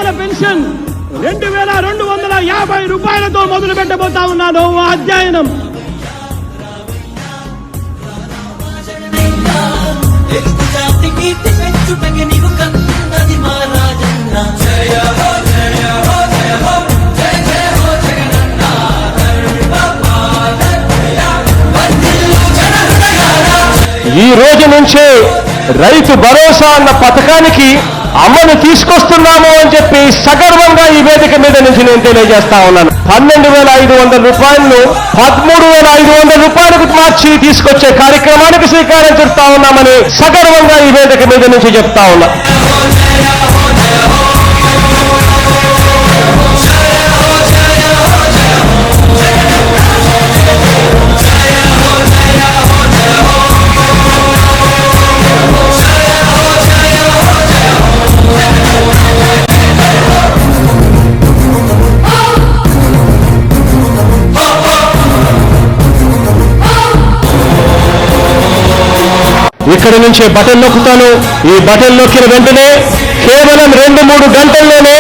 రూపాయల పెన్షన్ 2250 రూపాయలతో మొదలు పెట్టబోతా ఉన్నాను అధ్యయనం. ఈ రోజు నుంచే రైతు భరోసా అన్న పథకానికి అమలు తీసుకొస్తున్నాము అని చెప్పి సగర్వంగా ఈ వేదిక మీద నుంచి నేను తెలియజేస్తా ఉన్నాను. 12,500 రూపాయలను 13,500 రూపాయలకు మార్చి తీసుకొచ్చే కార్యక్రమానికి శ్రీకారం చుడతా ఉన్నామని సగర్వంగా ఈ వేదిక మీద నుంచి చెప్తా ఉన్నా. ఇక్కడి నుంచే బటన్ నొక్కుతాను. ఈ బటన్ నొక్కిన వెంటనే కేవలం 2-3 గంటల్లోనే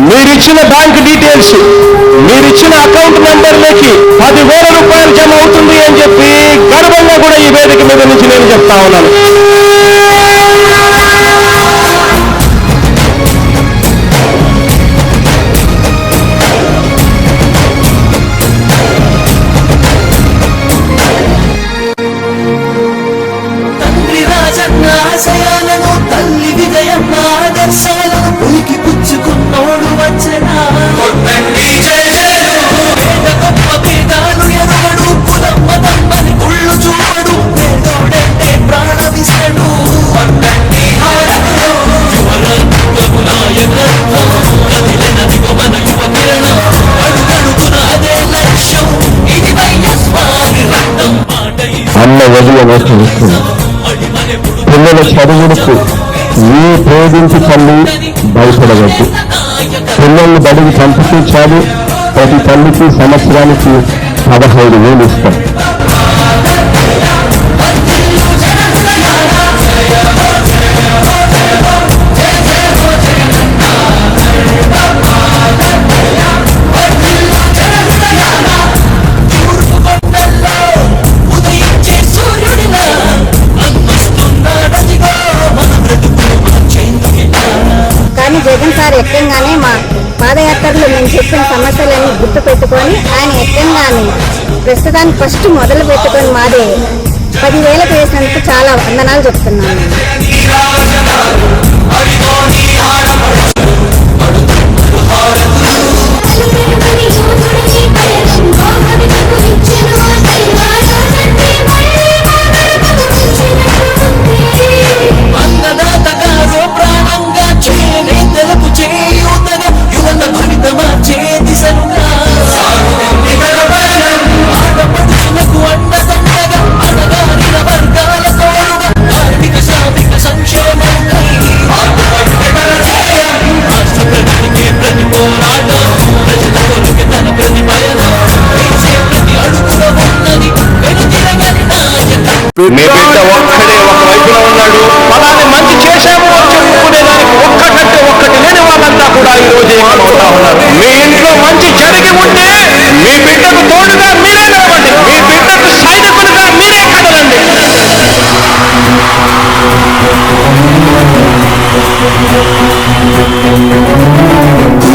మీరిచ్చిన బ్యాంక్ డీటెయిల్స్, మీరిచ్చిన అకౌంట్ నెంబర్లకి 10,000 రూపాయలు జమ అవుతుంది అని చెప్పి గర్వంగా కూడా ఈ వేదిక మీద నుంచి నేను చెప్తా ఉన్నాను. తల్లి విజయం ఆదర్శాలను పులికి పుచ్చుకున్నోడు వచ్చనా గొప్ప పేదాలు ఎరుగడు కులం మతం అని కుళ్ళు చూడు పేదోడంటే ప్రాణమిస్తాడు అన్న వదిలి పిల్లల చదువులకు మీ ప్రేమించి తల్లి భయపడవద్దు. పిల్లల్ని బడికి పంపించాలి. ప్రతి తల్లికి సంవత్సరానికి 15,000 ఇస్తాం. జగన్ సార్ ఎక్కంగానే మా పాదయాత్రలో మేము చెప్పిన సమస్యలన్నీ గుర్తు పెట్టుకొని ఆయన ఎక్కంగానే ప్రస్తుతానికి ఫస్ట్ మొదలు పెట్టుకొని మాదే 10,000 వేసినందుకు చాలా వందనాలు చెప్తున్నాను. మీ బిడ్డ ఒక్కడే ఒకవైపున ఉన్నాడు. అలానే మంచి చేశాము అని చెప్పుకునేదానికి ఒక్కటంటే ఒక్కటి లేని వాళ్ళంతా కూడా ఈ రోజు ఉంటా ఉన్నారు. మీ ఇంట్లో మంచి జరిగి ఉంటే మీ బిడ్డకు తోడుగా మీరే నిలవండి. మీ బిడ్డకు సైనికులుగా మీరే కదలండి.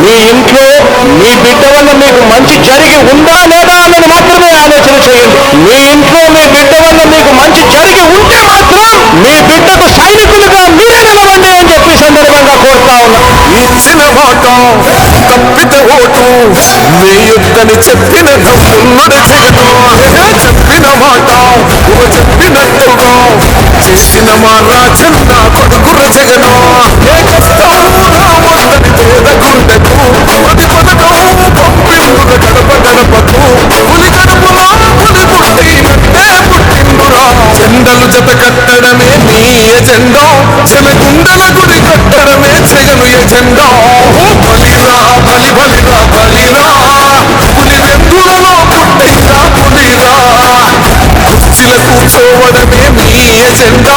మీ ఇంట్లో మీ బిడ్డ వల్ల మీకు మంచి జరిగి ఉందా లేదా అన్నది మాత్రమే ఆలోచన చేయండి. మీ ఇంట్లో మీ బిడ్డ వల్ల మీకు మంచి జరిగి ఉంటే మాత్రం మీ బిడ్డకు సైనికులుగా మీరే నిలవండి అని చెప్పి సందర్భంగా కోరుతా ఉన్నా. ఇచ్చిన మాట తప్పితే ఓటు వేయొద్దని చెప్పిన తప్పున్నడు జగను. చెప్పిన మాట చెప్పినట్టుగా చేసిన మా రాజన్న కొడుకుల జగను. ఏ కష్టం రావద్దని పేద గుండెకు ప్రతి పథకం పంపిండుగ గడప గడపకు పులి గడపలా పులి పుట్టినట్టే పుట్టిండురా. జెండలు జత కట్టడమే నీ ఎజెండా, చెలగుండల గుడి కట్టడమే జగను ఎజెండా. బలిరా బలి బలిరా బలిరా పులి వెందులలో పుట్టిరా పులిరా. కుర్చీల కూర్చోవడమే మీ ఎజెండా,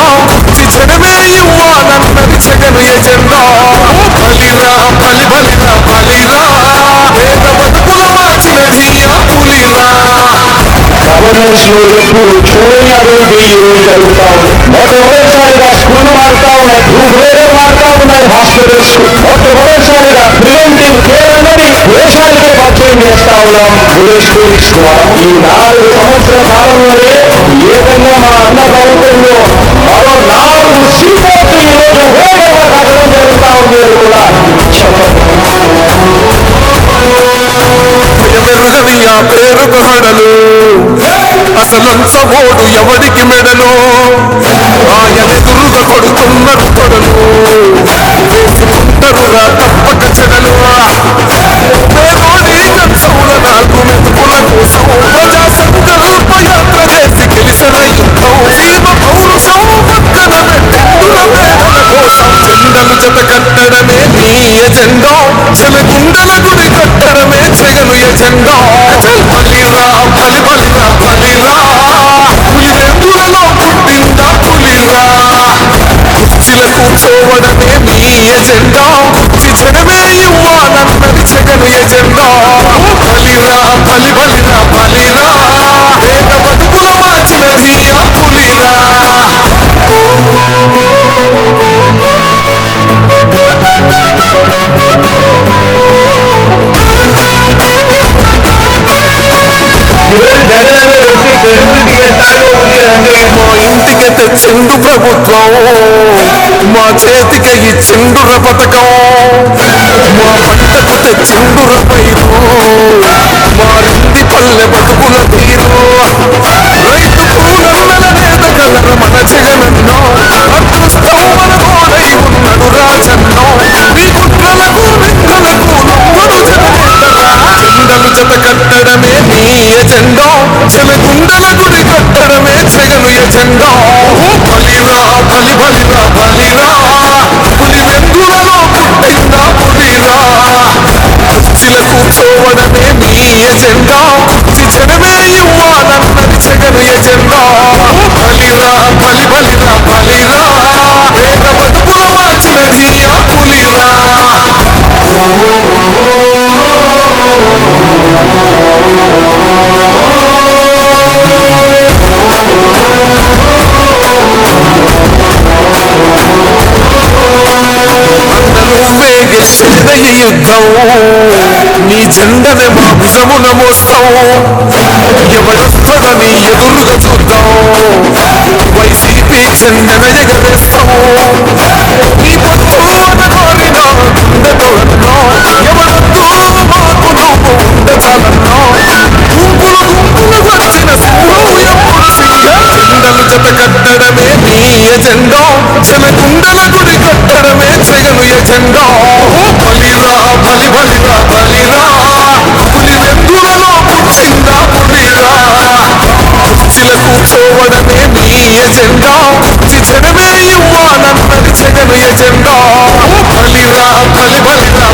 జనమే ఇవ్వాలన్నది జగను ఎజెండా. అభివృద్ధి జరుగుతా ఉంది. మొట్టమొదటిసారిగా స్కూల్ మారుతా ఉన్నాయి, వేరే మారుతా ఉన్నాయి, హాస్పిటల్స్ మొట్టమొదటిసారిగా ప్రివెంటివ్ కేర్ అన్నది దేశానికే పరిచయం చేస్తా ఉన్నాం విలేజ్ క్లినిక్స్ ద్వారా. ఈ 4 సంవత్సరాల కాలంలోనే ఏదైనా మా అన్న ప్రభుత్వంలో మరో 4 సీపోర్టు ఈరోజు వేగంగా కట్టడం జరుగుతా ఉంది అని కూడా ఎమెరుగని ఆ పేరుకు హడలు అసలంచబోడు ఎవడికి మెడలు ఆయనెదురుగా కొడుతున్నారు కొడలు వేసుకుంటారురా తప్పక చెడలు పేదోడి కంచముల 4 మెతుకుల కోసం ప్రజా సంకల్ప యాత్ర చేసి గెలిచిన యుద్ధం సీమ పౌరుషం పక్కన పెట్టిండుల పేదల కోసం జెండలు జత కట్టడమే నీ ఎజెండా చెలగుండల గుడి కట్టడమే చెగలు ఎజెండా బలిరా బలి బలిరా బలిరా పులివెందులలో పుట్టిందా పులిరా కుర్చీల కూర్చోవడమే నీ ఎజెండా కుర్చీ జనమే ఇవ్వాలన్నది చెగలు ఎజెండా బలిరా బలి బలిరా బలిరా పేద బతుకుల మార్చినది ఆ పులిరా మా ఇంటికి తెచ్చిండు ప్రభుత్వం, మా చేతికి ఇచ్చిండుర పథకం, మా పంటకు తెచ్చిండుర పైరు, మారింది పల్లె బతుకుల తీరు. రైతు కూలన్నల నేత కలర మన జగనన్నో, అదృష్టం మన తోడై ఉన్నడు రాజన్నో. మీ కుట్రలకు నిందలకు నవ్వడు జగనేతరా, జెండలు జత కట్టడమే నీ ఎజెండా, చెలగుండల గుడి కట్టడమే చెగలు ఎజెండా. బలిరా బలి బలిరా బలిరా పులివెందులలో పుట్టిందా పులిరా కుర్చీల కూర్చోవడమే నీ ఎజెండా కుర్చీ జనమే ఇవ్వాలన్నది చెగలు ఎజెండా. బలిరా బలి బలిరా బలిరా పేద బతుకుల మార్చినది ఆ పులిరా. గెలిచేదయ్య యుద్ధం నీ జెండనే మా భుజమున మోస్తాం, ఎవడొస్తదని ఎదురుగా చూద్దాం, వైసీపీ జెండన ఎగరేస్తాం. నీ పొత్తు అనగోరినా గుండెతో అన్నా, ఎవడొద్దు మాకు నువ్వు ఉండే చాలన్నా. గుంపులు గుంపులు వచ్చిన సింహం ఎప్పుడు సింగం, జెండలు జత కట్టడమే నీ ఎజెండా, చెలగుండల గుడి కట్టడమే చెగలు ఎజెండా. బలిరా బలి బలిరా బలిరా పులివెందులలో పుట్టిందా పులిరా కుర్చీల కూర్చోవడమే నీ ఎజెండా కుర్చీ జనమే ఇవ్వాలన్నది చెగలు ఎజెండా. బలిరా బలి బలిరా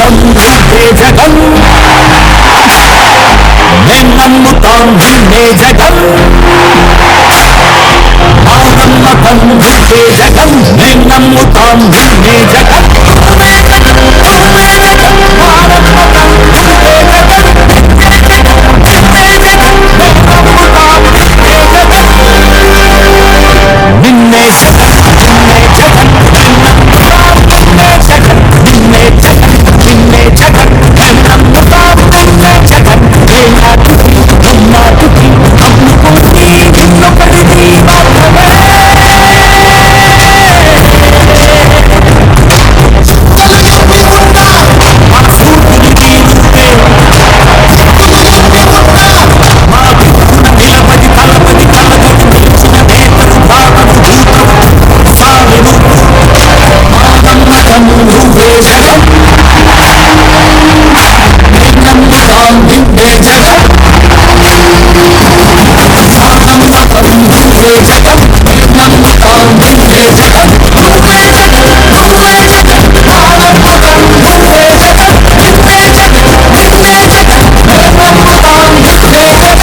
నువ్వే జగన్ మేం నమ్ముతాం నిన్నే జగన్ మా నమ్మకం నువ్వే జగన్ మేం నమ్ముతాం నిన్నే జగన్ నువ్వే జగన్ నువ్వే జగన్ మా నమ్మకం నువ్వే జగన్ నిన్నే జగన్ మేం నమ్ముతాం నిన్నే జగన్ నిన్నే జగన్ నిన్నే జగన్ మేం నమ్ముతాం నిన్నే జగన్ నిన్నే జగన్ నిన్నే జగన్ మేం నమ్ముతాం నిన్నే జగన్ ఏ నాటికి నమ్మాటికి నమ్ముకుంది నిన్నొకటిది మాత్రమే మా సూర్యుడికి నువ్వే మా దిక్కున నిలబడి తలపడి కలగడు నిలిచిన నేతలు భావను భూతము సామి నువ్వు మా నమ్మకము నువ్వే జగన్ మేం నమ్ముతాం నిన్నే జగన్ మా నమ్మకం నువ్వే జగన్ మేం నమ్ముతాం నిన్నే జగన్ నువ్వే జగన్ నువ్వే జగన్ మా నమ్మకం నువ్వే జగన్ నిన్నే జగన్ నిన్నే జగన్ మేం నమ్ముతాం నిన్నే జగన్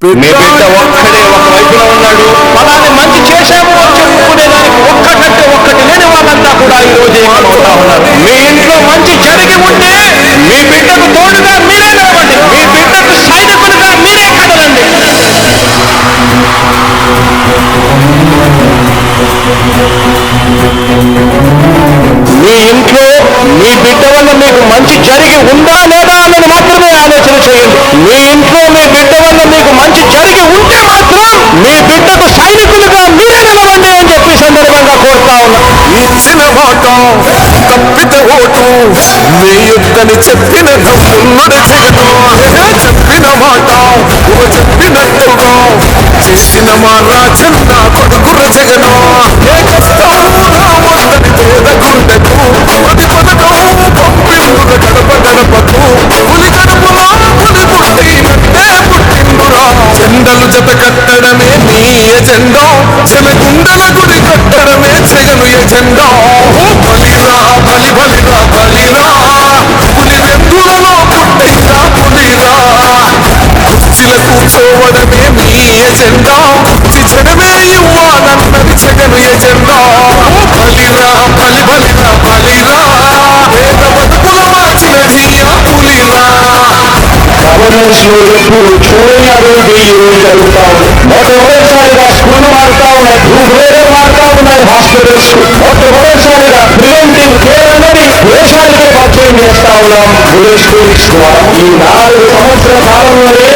మీ బిడ్డ ఒక్కడే ఒక వైపులో ఉన్నాడు. ఫలాన్ని మంచి చేశాము అని చెప్పుకునేదానికి ఒక్కటంటే ఒక్కటి లేని వాళ్ళంతా కూడా ఈ రోజు ఏమవుతా ఉన్నారు. మీ ఇంట్లో మంచి జరిగి ఉంటే మీ బిడ్డకు తోడుగా మీరే నిలవండి. మీ బిడ్డకు సైనికులుగా మీరే కదలండి. మీ ఇంట్లో మీ బిడ్డ వల్ల మీకు మంచి జరిగి ఉందా లేదా అన్నది మాత్రమే ఆలోచన చేయండి. మీ ఇంట్లో మీ బిడ్డ వల్ల మీకు మంచి జరిగి ఉంటే మాత్రం మీ బిడ్డకు సైనికులుగా మీరే నిలవండి అని చెప్పి సందర్భంగా కోరుతా ఉన్నా. ఇచ్చిన మాట తప్పితే ఓటు వేయొద్దని చెప్పిన తమ్ముడు జగను. చెప్పిన మాట చెప్పినట్టుగా చేసిన మా రాజన్న కొడుకుల జగను. ఏ కష్టం రావద్దని పేద గుండెకు ప్రతి పథకం పంపిండుగ గడప గడపకు. పులి గడపలో పులి పుట్టినట్టే పుట్టిండురా. జెండలు జత కట్టడమే నీ ఎజెండా. చెలగుండల గుడి కట్టడమే జగను ఎజెండా. బలిరా బలి బలిరా బలిరా. పులి వెందులలో పుట్టిందా పులిరా. కుర్చీల కూర్చోవడమే మీ ఎజెండా. జనమే ఇవ్వాలన్నది జగను ఎజెండా. బలిరా బలి బలిరా బలిరా. పేద బతుకుల మార్చినది ఆ పులిరా. గవర్నెన్స్ లో ఎప్పుడు చూడని అభివృద్ధి ఈ రోజు జరుగుతా ఉంది. మొట్టమొదటిసారిగా స్కూల్ మారుతా ఉన్నాయి, భూభేదం మారుతా ఉన్నాయి, హాస్పిటల్స్ మొట్టమొదటిసారిగా ప్రివెంటివ్ కేర్ అనేది దేశానికే పరిచయం చేస్తా ఉన్నాం విలేజ్ క్లినిక్స్ ద్వారా. ఈ 4 సంవత్సరాల కాలంలోనే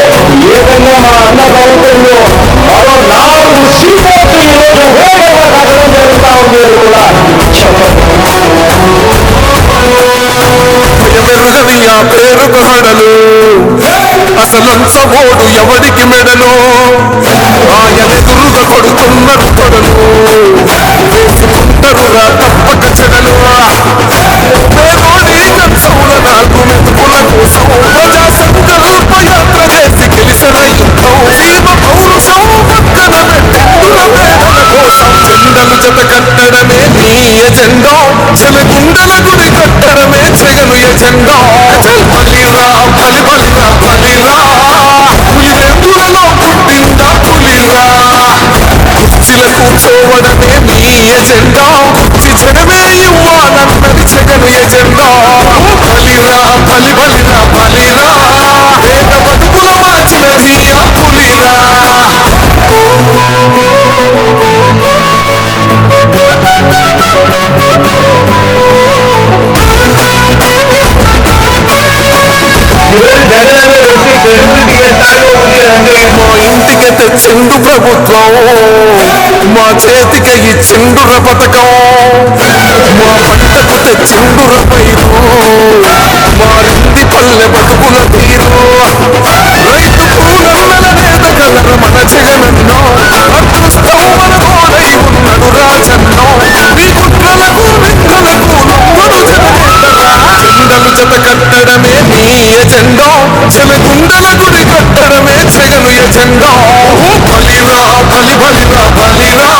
ఏకంగా మా అన్న ప్రభుత్వంలో మరో 4 సీపోర్టు ఈ రోజు వేగంగా కట్టడం జరుగుతా ఉంది అని కూడా చెప్పండి. మెరుగని ఆ పేరుకు హడలు అసలంచబోడు ఎవడికి మెడలు. ఆయనెదురుగా కొడుతున్నారు కొడలు. వేసుకుంటారురా తప్పక చెడలు. పేదోడి కంచముల 4 మెతుకుల కోసం ప్రజా సంకల్ప యాత్ర చేసి గెలిచిన యుద్ధం. జీవ పౌరుషం పక్కన పెట్టిండుల పేదల కోసం. జెండలు జత కట్టడమే నీ ఎజెండా. చెలగుండల గుడి కట్టడమే జగను ఎజెండా. బలిరా బలి బలిరా బలిరా. పులి వెందులలో పుట్టిందా పులిరా. కుర్చీల కూర్చోవడమే మీ ఎజెండా. కుర్చీ జనమే ఇవ్వాలన్నది జగను ఎజెండా. బలిరా బలి బలిరా బలిరా. పేద బతుకుల మార్చినది ఆ పులిరా. మా ఇంటికి తెచ్చిండు ప్రభుత్వం. మా చేతికి ఇచ్చిండుర పథకం. మా పంటకు తెచ్చిండుర పైరు. మారింది పల్లె బతుకుల తీరు. రైతు పూలన్నల నేత కలర మన జగనన్నో. అదృష్టం మన తోడై ఉన్నాడు రాజన్నో. మీ కుట్రలకు నిందలకు లొంగడు జగనేతరా. జెండలు జత కట్టడమే నీ ఎజెండా. చెలగుండల గుడి కట్టడమే జగను ఎజెండా. బలిరా బలి బలిరా బలిరా.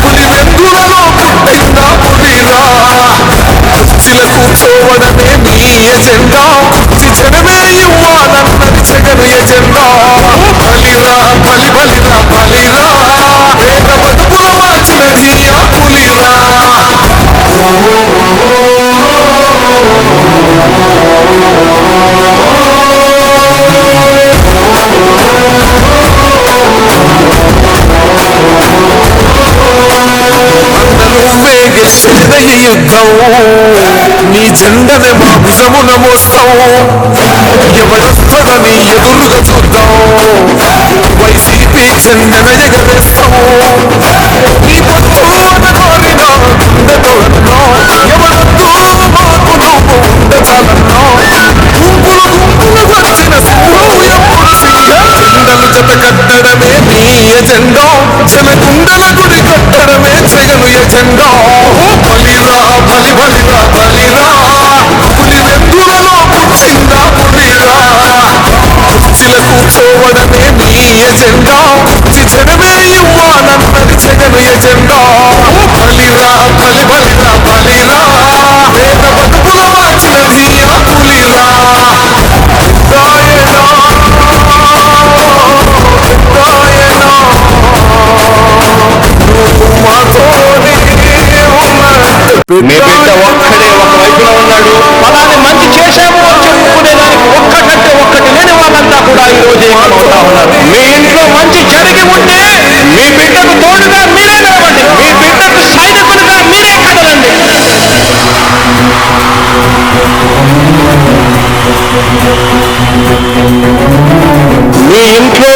పులి వెందులలో పుట్టిందా పులిరా. కుర్చీల కూర్చోవడమే నీ ఎజెండా. కుర్చీ జనమే ఇవ్వాలన్నది జగను ఎజెండా. బలిరా బలి బలిరా బలిరా. పేద బతుకుల మార్చినది ఆ పులిరా. గెలిచేదయ్య యుద్ధం. నీ జెండనే మా భుజమున మోస్తాం. ఎవడొస్తదని ఎదురుగా చూద్దాం. వైసీపీ జెండన ఎగరేస్తాం. నీ పొత్తు అనగోరిన గుండెతో అన్నా. ఎవడొద్దు మాకు నువ్వు ఉండ చాలన్నా. గుంపులు గుంపులు వచ్చిన సింహం ఎప్పుడు సింహం. జెండలు జత కట్టడమే నీ ఎజెండా. చెలగుండల గుడి కట్టడమే జగను ఎజెండా. బలిరా బలి బలిరా బలిరా. పులి వెందులలో పుట్టిందా పులిరా. కుర్చీల కూర్చోవడమే నీ ఎజెండా. కుర్చీ జనమే ఇవ్వాలన్నది జగను ఎజెండా. బలిరా బలి బలిరా బలిరా. పేద బతుకుల మార్చినది ఆ పులిరా. మీ బిడ్డ ఒక్కడే ఒక వైపులో ఉన్నాడు. అలానే మంచి చేశాము అని చెప్పుకునేదానికి ఒక్కటంటే ఒక్కటి లేని వాళ్ళంతా కూడా ఈ రోజు ఏమవుతా ఉన్నారు. మీ ఇంట్లో మంచి జరిగి ఉంటే మీ బిడ్డకు తోడుగా మీరే నిలవండి. మీ బిడ్డకు సైనికులుగా మీరే కదలండి. మీ ఇంట్లో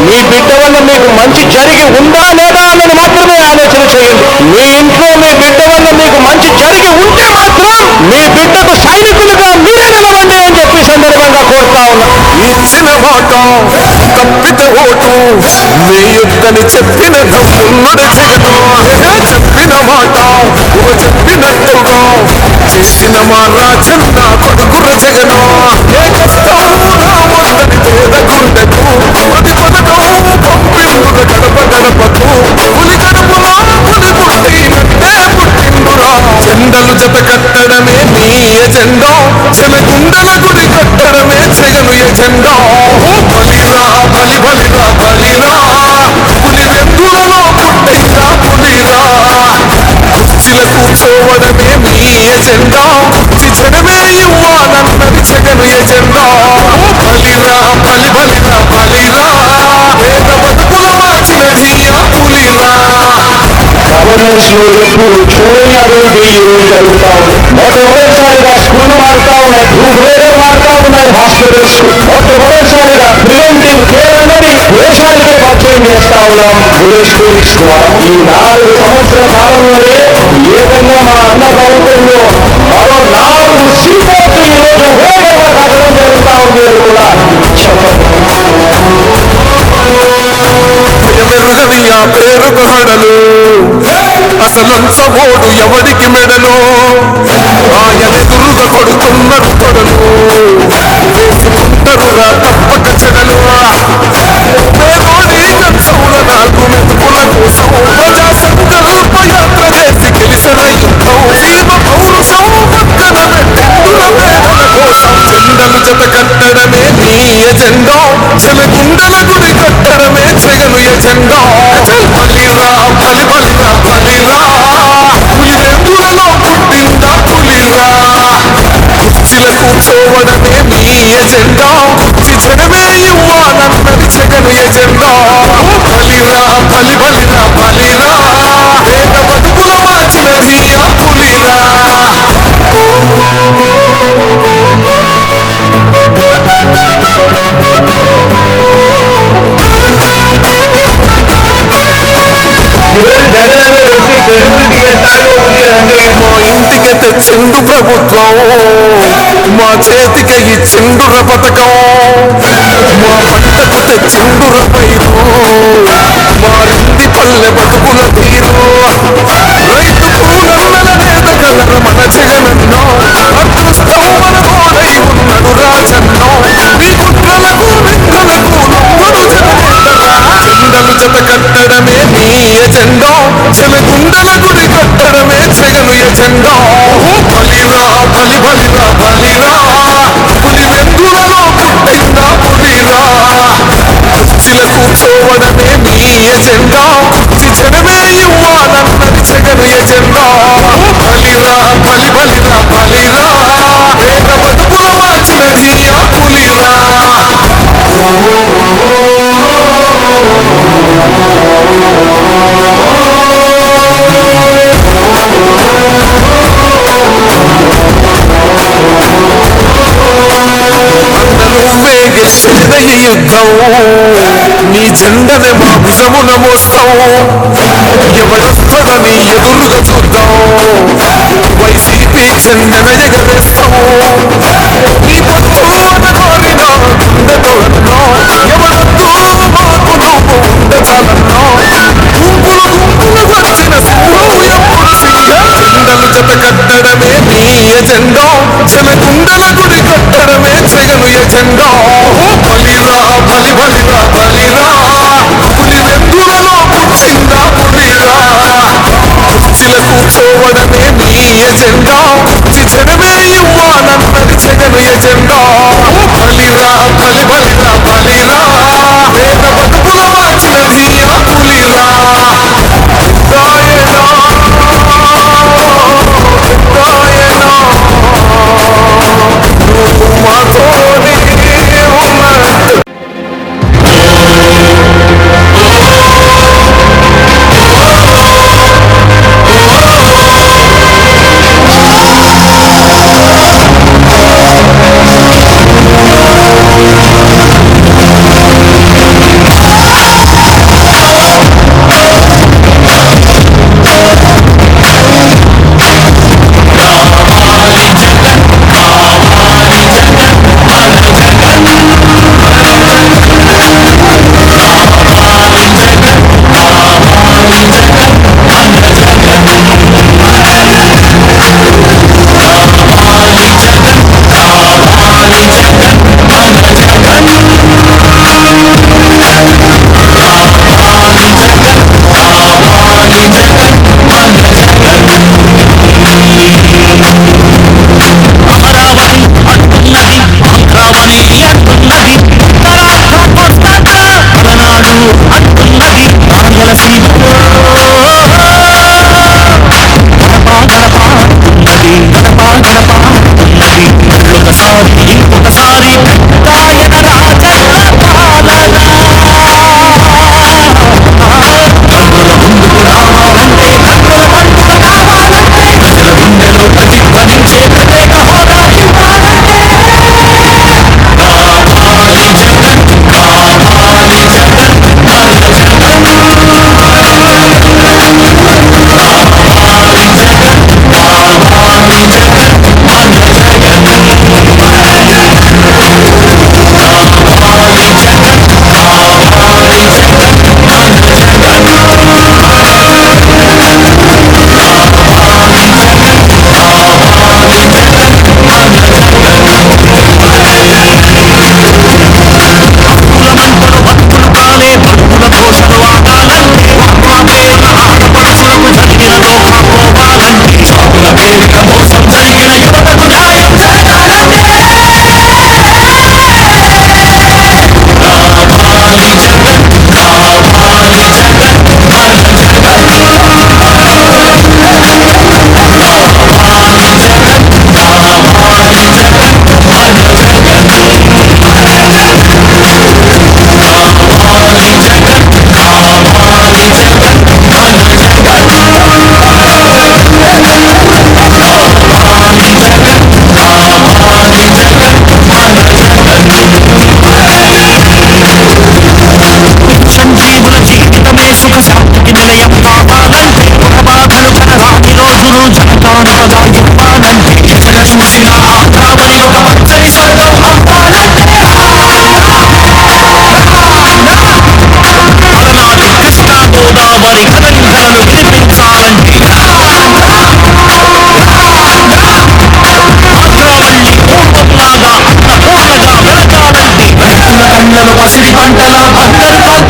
మీ బిడ్డ వల్ల మీకు మంచి జరిగి ఉందా లేదా అన్నది మాత్రమే ఆలోచన చేయండి. మీ ఇంట్లో మీ బిడ్డ వల్ల మీకు మంచి జరిగి ఉంటే మాత్రం మీ బిడ్డకు సైనికులుగా మీరే నిలవండి అని చెప్పి సందర్భంగా కోరుతా ఉన్నా. ఇచ్చిన మాట తప్పితే ఓటు వేయొద్దని చెప్పిన తమ్ముడు జగను. చెప్పిన మాట చెప్పినట్టుగా చేసిన మా రాజన్న కొడుకుల జగను. ఏ కష్టం రావద్దని పేద గుండెకు ప్రతి పథకం పంపిండుగ గడప గడపకు. పులి గడపలా పులి పుట్టినట్టే పుట్టిండురా. జెండలు జత కట్టడమే నీ ఎజెండా. చెలగుండల గుడి కట్టడమే జగను ఎజెండా. బలిరా బలి బలిరా బలిరా. పులి వెందులలో పుట్టిందా పులిరా. కుర్చీల కూర్చోవడమే మీ ఎజెండా. జనమే ఇవ్వాలన్నది జగను ఎజెండా. బలిరా బలి బలిరా బలిరా. పేద బతుకుల మార్చినది ఆ పులిరా. గవర్నెన్స్ లో ఎప్పుడు చూడని అభివృద్ధి ఈ రోజు జరుగుతా ఉంది. మొట్టమొదటిసారిగా స్కూల్ మారుతా ఉన్నాయి, భూభేదం మారుతా ఉన్నాయి, హాస్పిటల్స్ మొట్టమొదటిసారిగా ప్రివెంటివ్ కేర్ అనేది దేశానికే పరిచయం చేస్తా ఉన్నాం విలేజ్ క్లినిక్స్ ద్వారా. ఈ 4 సంవత్సరాల కాలంలోనే ఏకంగా మా అన్న ప్రభుత్వంలో మరో 4 సీపోర్ట్లు ఈ రోజు వేగంగా కట్టడం జరుగుతా ఉంది అని కూడా చెప్పండి. మెరుగని ఆ పేరుకు హడలు అసలంచబోడు ఎవడికి మెడలు. ఆయనెదురుగా కొడుతున్నారు కొడలు. వేసుకుంటారురా తప్పక చెడలు. పేదోడి కంచముల 4 మెతుకుల కోసం ప్రజా సంకల్ప యాత్ర చేసి గెలిచిన యుద్ధం. జీవ పౌరుషం పక్కన పెట్టిండుల పేదల కోసం. జెండలు జత కట్టడమే నీ ఎజెండా. చెలగుండల గుడి కట్టడమే జగను ఎజెండా. బలిరా బలి బలిరా బలిరా. పులి వెందులలో పుట్టిందా పులిరా. కుర్చీల కూర్చోవడమే మీ ఎజెండా. కుర్చీ జనమే ఇవ్వాలన్నది జగను ఎజెండా. బలిరా బలి బలిరా బలిరా. పేద బతుకుల మార్చినది ఆ పులిరా. మా ఇంటికి తెచ్చిండు ప్రభుత్వం. మా చేతికి ఇచ్చిండుర పథకం. మా పంటకు తెచ్చిండుర పైరు. మారింది పల్లె బతుకుల తీరు. రైతు కూలన్నల నేత కలర మన జగనన్నో. అదృష్టం మన తోడై ఉన్నాడు రాజన్నో. మీ కుట్రలకు నిందలకు లొంగడు జగనేతరా. జెండలు జత కట్టడమే నీ ఎజెండా. చెలగుండల గుడి కట్టడమే జగను ఎజెండా. బలిరా బలి బలిరా బలిరా. పులి వెందులలో పుట్టిందా పులిరా. కుర్చీల కూర్చోవడమే నీ ఎజెండా. కుర్చీ జనమే ఇవ్వాలన్నది జగను ఎజెండా. బలిరా బలి బలిరా బలిరా. పేద బతుకుల మార్చినది ఆ పులిరా. నువ్వే గెలిచేద ఈ యుద్ధం. నీ జెండనే మా భుజమున మోస్తాం. ఎవడొస్తాడని ఎదురుగా చూద్దాం. వైసీపీ జెండన ఎగరేస్తాం. నీ పొత్తు అనగోరిన గుండెతో అన్నో. ఎవడొద్దు మాకు నువ్వు ఉండ చాలన్నో. గుంపులు గుంపులు వచ్చిన సింహం ఎప్పుడు సింగం. జెండలు జత కట్టడమే నీ ఎజెండా. చెలగుండల గుడి కట్టడమే జగను ఎజెండా. బలిరా బలి బలిరా బలిరా. పులి వెందులలో పుట్టిందా పులిరా. కుర్చీల కూర్చోవడమే నీ ఎజెండా. కుర్చీ జనమే ఇవ్వాలన్నది జగను ఎజెండా. బలిరా బలి బలిరా బలిరా. పేద బతుకుల మార్చినది ఆ పులిరా.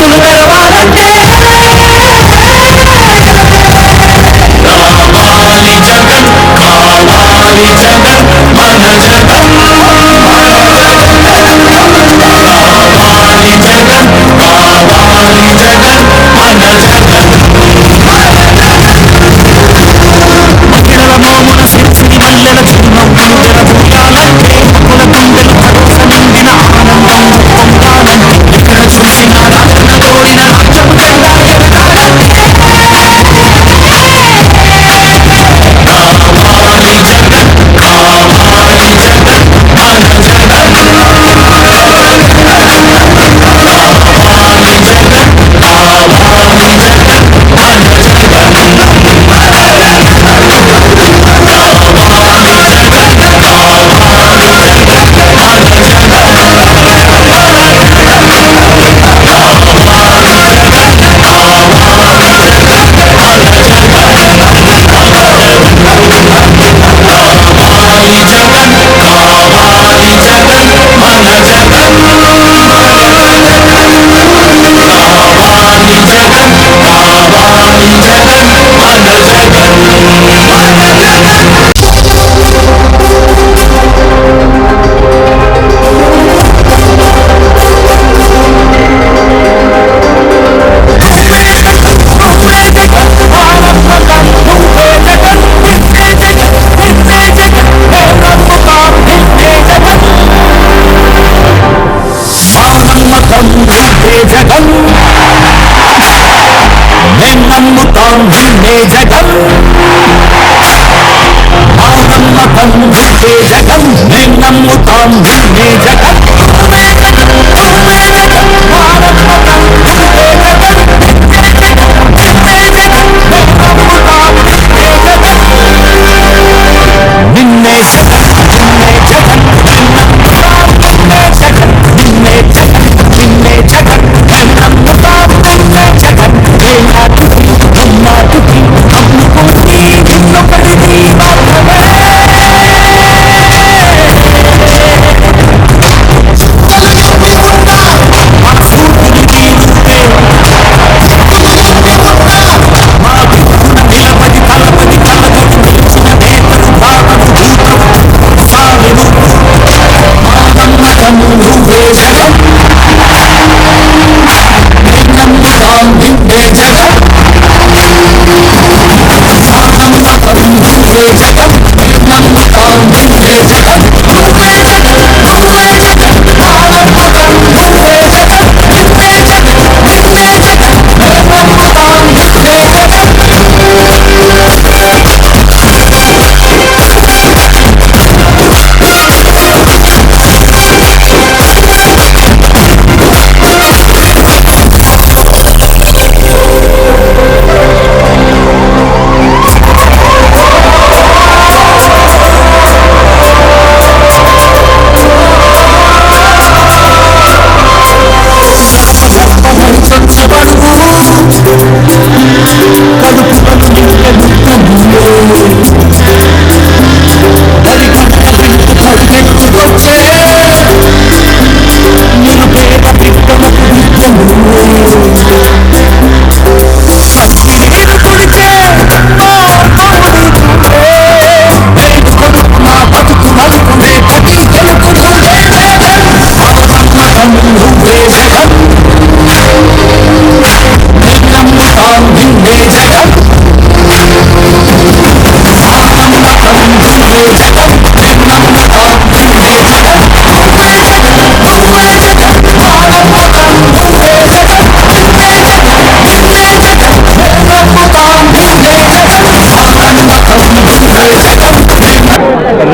చేతులు తెరవాలంటే రావాలి జగన్, కావాలి జగన్, మన జగన్. రావాలి జగన్, కావాలి జగన్, మన జగన్. మహిళల మోమున సిరిసిరి మల్లెల చిరునవ్వులు జరబోయాలంటే కుల గుండెలు భరోసా నిండిన ఆనందం పొందాలంటే ఎక్కడ చూసిన రాజన్న కోరిన రాజ్యం జెండా ఎగరాలంటే రావాలి జగన్, కావాలి జగన్, మన జగన్. రావాలి జగన్, కావాలి జగన్, మన జగన్. జగన్ నేను నమ్ముతాం నిన్నే జగన్. మా నమ్మకం నువ్వే జగన్, నేను నమ్ముతాం నిన్నే జగన్. నువ్వే జగన్, నువ్వే జగన్, మా నమ్మకం నువ్వే జగన్. నిన్నే జగన్, నిన్నే జగన్, నేను నమ్ముతాం నిన్నే జగన్. నిన్నే జగన్, నిన్నే జగన్, నేను నమ్ముతాం నిన్నే జగన్. నిన్నే జగన్, నిన్నే జగన్, నేను నమ్ముతాం నిన్నే జగన్. ఏ నాటికి అమ్మాటికి అమ్ముకుంది నిన్నొకటిది మాత్రమే. మా స్ఫూర్తిని నీవుంటే మా దిక్కున నిలబడి తలపడి తలబడి నిలిచిన నేతలు భావను దూతలు సామి నువ్వు. మా నమ్మకము నువ్వే జగన్, నేను నమ్ముతాం నిన్నే జగన్. మా నమ్మకం నువ్వే జగన్, నేను నమ్ముతాం నిన్నే జగన్. నువ్వే జగన్, నువ్వే జగన్, మా నమ్మకం నువ్వే జగన్. నిన్నే జగన్, నిన్నే జగన్, నేను నమ్ముతాం నిన్నే జగన్.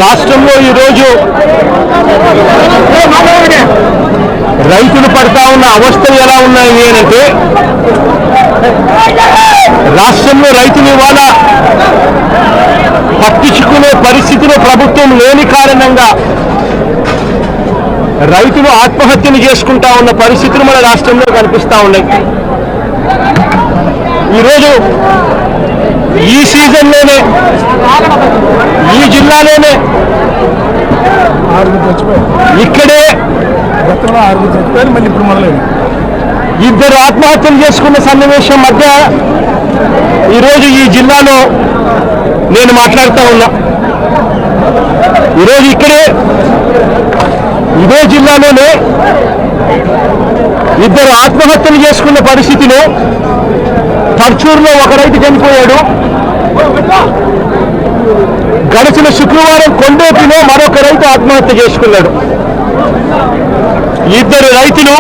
రాష్ట్రంలో ఈరోజు రైతులు పడతా ఉన్న అవస్థలు ఎలా ఉన్నాయి అంటే, రాష్ట్రంలో రైతులు ఇవాళ పట్టించుకునే పరిస్థితిలో ప్రభుత్వం లేని కారణంగా రైతులు ఆత్మహత్యలు చేసుకుంటా ఉన్న పరిస్థితులు మన రాష్ట్రంలో కనిపిస్తా ఉన్నాయి. ఈరోజు ఈ సీజన్లోనే ఈ జిల్లాలోనే ఇక్కడే గతంలో 6 చచ్చిపోయారు, మళ్ళీ ఇప్పుడు మొదలైంది. ఇద్దరు ఆత్మహత్యలు చేసుకున్న సన్నివేశం మధ్య ఈరోజు ఈ జిల్లాలో నేను మాట్లాడుతూ ఉన్నా. ఈరోజు ఇక్కడే ఇదే జిల్లాలోనే ఇద్దరు ఆత్మహత్యలు చేసుకున్న పరిస్థితిలో పర్చూరులో ఒక రైతు చనిపోయాడు. గడిచిన శుక్రవారం కొండేపిలో మరొక రైతు ఆత్మహత్య చేసుకున్నాడు. ఇద్దరు రైతులు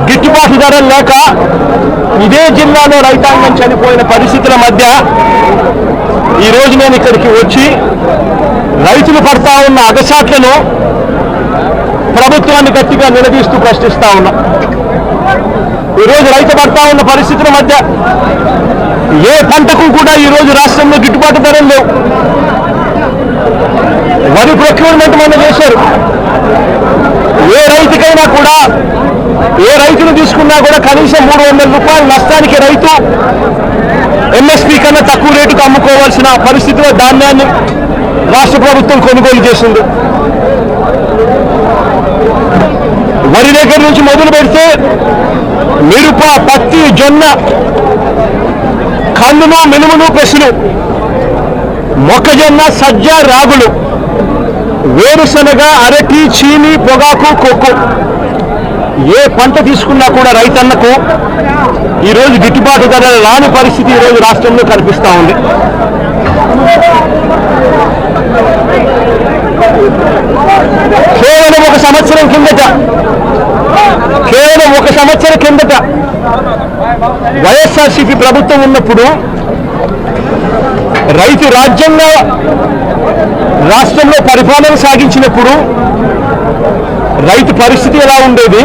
గిట్టుబాటు ధరలు లేక ఇదే జిల్లాలో రైతాంగం చనిపోయిన పరిస్థితుల మధ్య ఈరోజు నేను ఇక్కడికి వచ్చి రైతులు పడతా ఉన్న అగసాట్లను ప్రభుత్వాన్ని గట్టిగా నిలదీస్తూ ప్రశ్నిస్తా ఉన్నా. ఈరోజు రైతు పడతా ఉన్న పరిస్థితుల మధ్య ఏ పంటకు కూడా ఈరోజు రాష్ట్రంలో గిట్టుబాటు ధరలు లేవు. వరి ప్రొక్యూర్మెంట్ మొన్న చేశారు. ఏ రైతుకైనా కూడా ఏ రైతును తీసుకున్నా కూడా కనీసం 300 రూపాయల నష్టానికి రైతు ఎంఎస్పీ కన్నా తక్కువ రేటుకు అమ్ముకోవాల్సిన పరిస్థితిలో ధాన్యాన్ని రాష్ట్ర ప్రభుత్వం కొనుగోలు చేసింది. వరి దగ్గర నుంచి మొదలు పెడితే మిరప, పత్తి, జొన్న, కందులు, మినుములు, పెసలు, మొక్కజొన్న, సజ్జ, రాగులు, వేరుశనగ, అరటి, చీని, పొగాకు, కొక్కు ఏ పంట తీసుకున్నా కూడా రైతన్నకు ఈరోజు గిట్టుబాటు ధర రాని పరిస్థితి ఈరోజు రాష్ట్రంలో కనిపిస్తూ ఉంది. కేవలం ఒక సంవత్సరం కిందట వైఎస్ఆర్సీపీ ప్రభుత్వం ఉన్నప్పుడు రైతు రాజ్యంగా రాష్ట్రంలో పరిపాలన సాగించినప్పుడు రైతు పరిస్థితి ఎలా ఉండేది,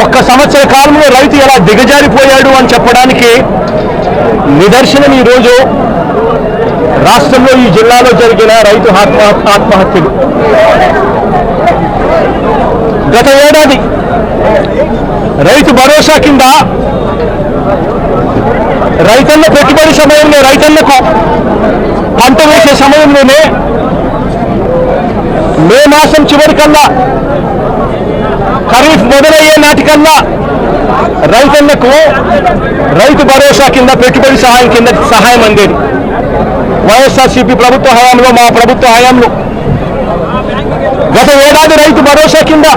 ఒక్క సంవత్సర కాలంలో రైతు ఎలా దిగజారిపోయాడు అని చెప్పడానికి నిదర్శనం ఈరోజు రాష్ట్రంలో ఈ జిల్లాలో జరిగిన రైతు ఆత్మహత్యలు. గత ఏడాది రైతు భరోసా కింద రైతన్న పెట్టుబడి సమయంలో రైతన్నకు పంట వేసే సమయంలోనే మే మాసం చివరికల్లా ఖరీఫ్ మొదలయ్యే నాటికల్లా రైతన్నకు రైతు భరోసా కింద పెట్టుబడి సహాయం కింద సహాయం అందేది. వైఎస్ఆర్సీపీ ప్రభుత్వ హయాంలో, మా ప్రభుత్వ హయాంలో గత ఏడాది రైతు భరోసా కింద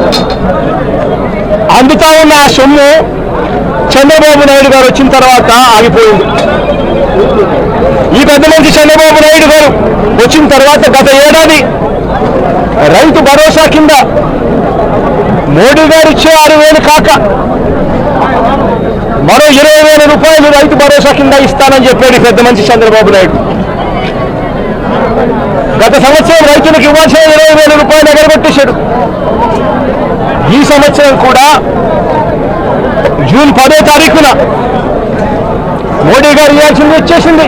అందుతా ఉన్న ఆ సొమ్ము చంద్రబాబు నాయుడు గారు వచ్చిన తర్వాత ఆగిపోయింది. ఈ పెద్ద మంచి చంద్రబాబు నాయుడు గారు వచ్చిన తర్వాత గత ఏడాది రైతు భరోసా కింద మోడీ గారు ఇచ్చే 6,000 కాక మరో 20,000 రూపాయలు రైతు భరోసా కింద ఇస్తానని చెప్పాడు పెద్ద మంచి చంద్రబాబు నాయుడు. గత సంవత్సరం రైతులకు ఇవ్వాల్సిన 20,000 రూపాయలు ఎగరగొట్టేశాడు. ఈ సంవత్సరం కూడా జూన్ 10వ తారీఖున మోడీ గారు ఇవ్వాల్సింది వచ్చేసింది,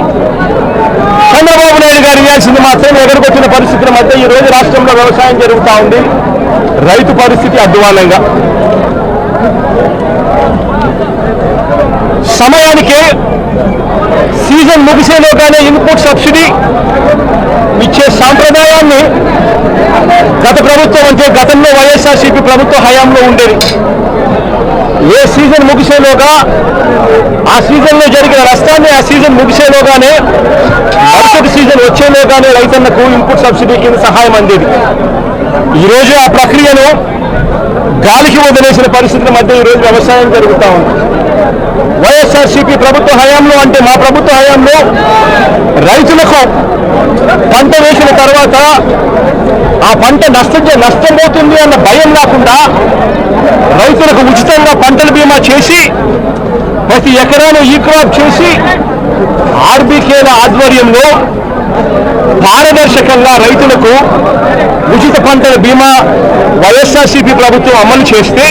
చంద్రబాబు నాయుడు గారు ఇవ్వాల్సింది మాత్రం ఎగరగొట్టిన పరిస్థితుల మధ్య ఈ రోజు రాష్ట్రంలో వ్యవసాయం జరుగుతూ ఉంది. రైతు పరిస్థితి అధ్వానంగా. సమయానికి సీజన్ ముగిసేలోగానే ఇన్పుట్ సబ్సిడీ ఇచ్చే సాంప్రదాయాన్ని గత ప్రభుత్వం అంటే గతంలో వైఎస్ఆర్సీపీ ప్రభుత్వ హయాంలో ఉండేది. ఏ సీజన్ ముగిసేలోగా ఆ సీజన్లో జరిగిన నష్టాన్ని ఆ సీజన్ ముగిసేలోగానే మరుసటి సీజన్ వచ్చేలోగానే రైతన్నకు ఇన్పుట్ సబ్సిడీ కింద సహాయం అందేది. ఈరోజు ఆ ప్రక్రియను గాలికి వదిలేసిన పరిస్థితుల మధ్య ఈరోజు వ్యవసాయం జరుగుతూ ఉంది. వైఎస్ఆర్సీపీ ప్రభుత్వ హయాంలో అంటే మా ప్రభుత్వ హయాంలో రైతులకు పంట వేసిన తర్వాత ఆ పంట నష్టం పోతుంది అన్న భయం లేకుండా రైతులకు ఉచితంగా పంటల బీమా చేసి ప్రతి ఎకరాను ఈ క్రాప్ చేసి ఆర్బీకేల ఆధ్వర్యంలో పారదర్శకంగా రైతులకు ఉచిత పంటల బీమా వైఎస్ఆర్సీపీ ప్రభుత్వం అమలు చేస్తే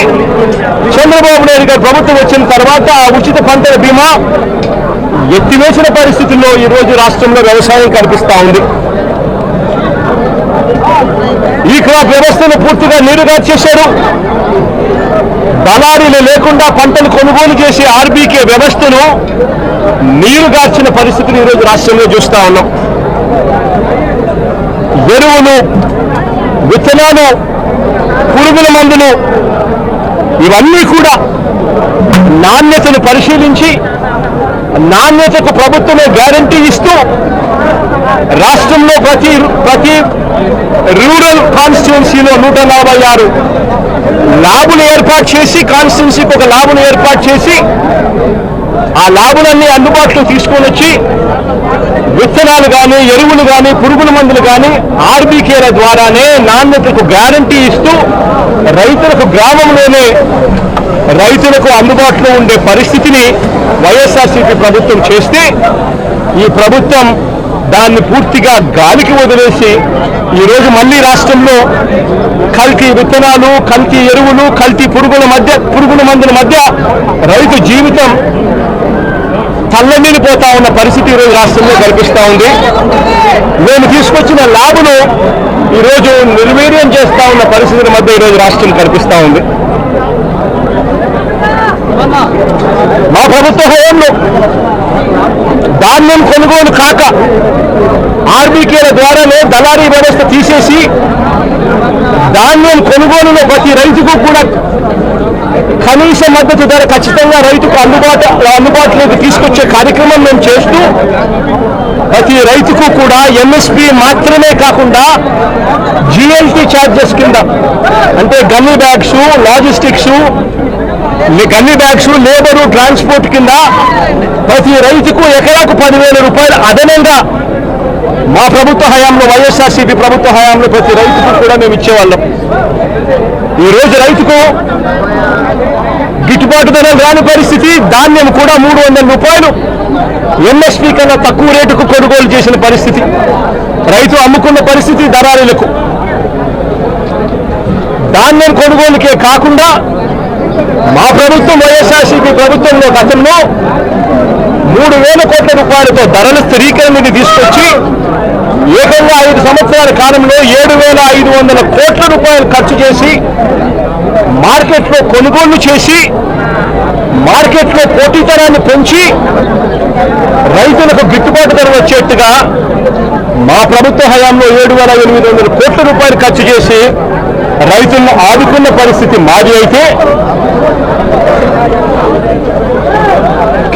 చంద్రబాబు నాయుడు గారు ప్రభుత్వం వచ్చిన తర్వాత ఆ ఉచిత పంటల బీమా ఎత్తివేసిన పరిస్థితుల్లో ఈరోజు రాష్ట్రంలో వ్యవసాయం కనిపిస్తూ ఉంది. ఈ క్రాప్ వ్యవస్థను పూర్తిగా నీరుగా చేశారు. దళారీలు లేకుండా పంటలు కొనుగోలు చేసే ఆర్బీకే వ్యవస్థను నీరుగార్చిన పరిస్థితిని ఈరోజు రాష్ట్రంలో చూస్తూ ఉన్నాం. ఎరువులు, విత్తనాలు, పురుగుల మందులు ఇవన్నీ కూడా నాణ్యతను పరిశీలించి నాణ్యతకు ప్రభుత్వమే గ్యారంటీ ఇస్తూ రాష్ట్రంలో ప్రతి రూరల్ కాన్స్టిట్యున్సీలో 146 ల్యాబులు ఏర్పాటు చేసి కాన్స్టిట్యున్సీకి ఒక ల్యాబును ఏర్పాటు చేసి ఆ ల్యాబులన్నీ అందుబాటులో తీసుకొని వచ్చి విత్తనాలు కానీ ఎరువులు కానీ పురుగుల మందులు కానీ ఆర్బీకేల ద్వారానే నాణ్యతకు గ్యారంటీ ఇస్తూ రైతులకు గ్రామంలోనే రైతులకు అందుబాటులో ఉండే పరిస్థితిని వైఎస్ఆర్సీపీ ప్రభుత్వం చేస్తే ఈ ప్రభుత్వం దాన్ని పూర్తిగా గాలికి వదిలేసి ఈరోజు మళ్ళీ రాష్ట్రంలో కల్తీ విత్తనాలు కల్తీ ఎరువులు కల్తీ పురుగుల మందుల మధ్య రైతు జీవితం తల్లమిల్లిపోతా ఉన్న పరిస్థితి ఈరోజు రాష్ట్రంలో కనిపిస్తూ ఉంది. మేము తీసుకొచ్చిన ల్యాబును ఈరోజు నిర్వీర్యం చేస్తా ఉన్న పరిస్థితుల మధ్య ఈరోజు రాష్ట్రం కనిపిస్తూ ఉంది. మా ప్రభుత్వ హయాంలో ధాన్యం కొనుగోలు కాక ఆర్బీకేల ద్వారానే దళారీ వ్యవస్థ తీసేసి ధాన్యం కొనుగోలులో ప్రతి రైతుకు కూడా కనీస మద్దతు ధర ఖచ్చితంగా రైతుకు అందుబాటులోకి తీసుకొచ్చే కార్యక్రమం మేము చేస్తూ ప్రతి రైతుకు కూడా ఎంఎస్పీ మాత్రమే కాకుండా జిఎల్టీ ఛార్జెస్ కింద అంటే gunny bags logistics gunny bags labour transport కింద ప్రతి రైతుకు ఎకరాకు 10,000 రూపాయలు అదనంగా మా ప్రభుత్వ హయాంలో వైఎస్ఆర్సీపీ ప్రభుత్వ హయాంలో ప్రతి రైతుకు కూడా మేము ఇచ్చేవాళ్ళం. ఈరోజు రైతుకు గిట్టుబాటు ధరలు రాని పరిస్థితి, ధాన్యం కూడా 300 రూపాయలు ఎంఎస్పీ కన్నా తక్కువ రేటుకు కొనుగోలు చేసిన పరిస్థితి, రైతు అమ్ముకున్న పరిస్థితి దళారీలకు. ధాన్యం కొనుగోలుకే కాకుండా మా ప్రభుత్వం వైఎస్ఆర్సీపీ ప్రభుత్వంలో గతంలో 3,000 కోట్ల రూపాయలతో ధరల స్థిరీకరణని తీసుకొచ్చి ఏకంగా 5 సంవత్సరాల కాలంలో 7,500 కోట్ల రూపాయలు ఖర్చు చేసి మార్కెట్లో కొనుగోలు చేసి మార్కెట్లో పోటీతనాన్ని పెంచి రైతులకు గిట్టుబాటు ధర వచ్చేట్టుగా మా ప్రభుత్వ హయాంలో 7,800 కోట్ల రూపాయలు ఖర్చు చేసి రైతులను ఆదుకున్న పరిస్థితి మాది అయితే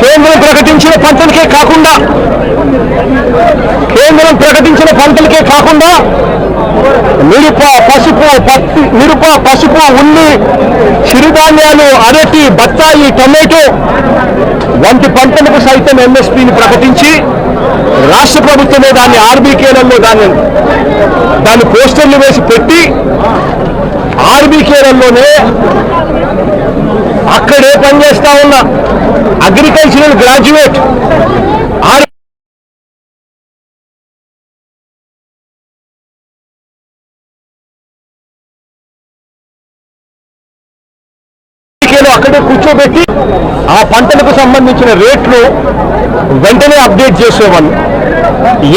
కేంద్రం ప్రకటించిన పంటలకే కాకుండా మిరప పసుపు ఉల్లి చిరుధాన్యాలు అరటి బత్తాయి టొమాటో వంటి పంటలకు సైతం ఎంఎస్పీని ప్రకటించి రాష్ట్ర ప్రభుత్వమే దాన్ని ఆర్బీకేలలో దాన్ని పోస్టర్లు వేసి పెట్టి ఆర్బీకేలలోనే అక్కడే పనిచేస్తా ఉన్న అగ్రికల్చరల్ గ్రాడ్యుయేట్ అక్కడే కూర్చోబెట్టి ఆ పంటలకు సంబంధించిన రేట్లు వెంటనే అప్డేట్ చేసేవాళ్ళు.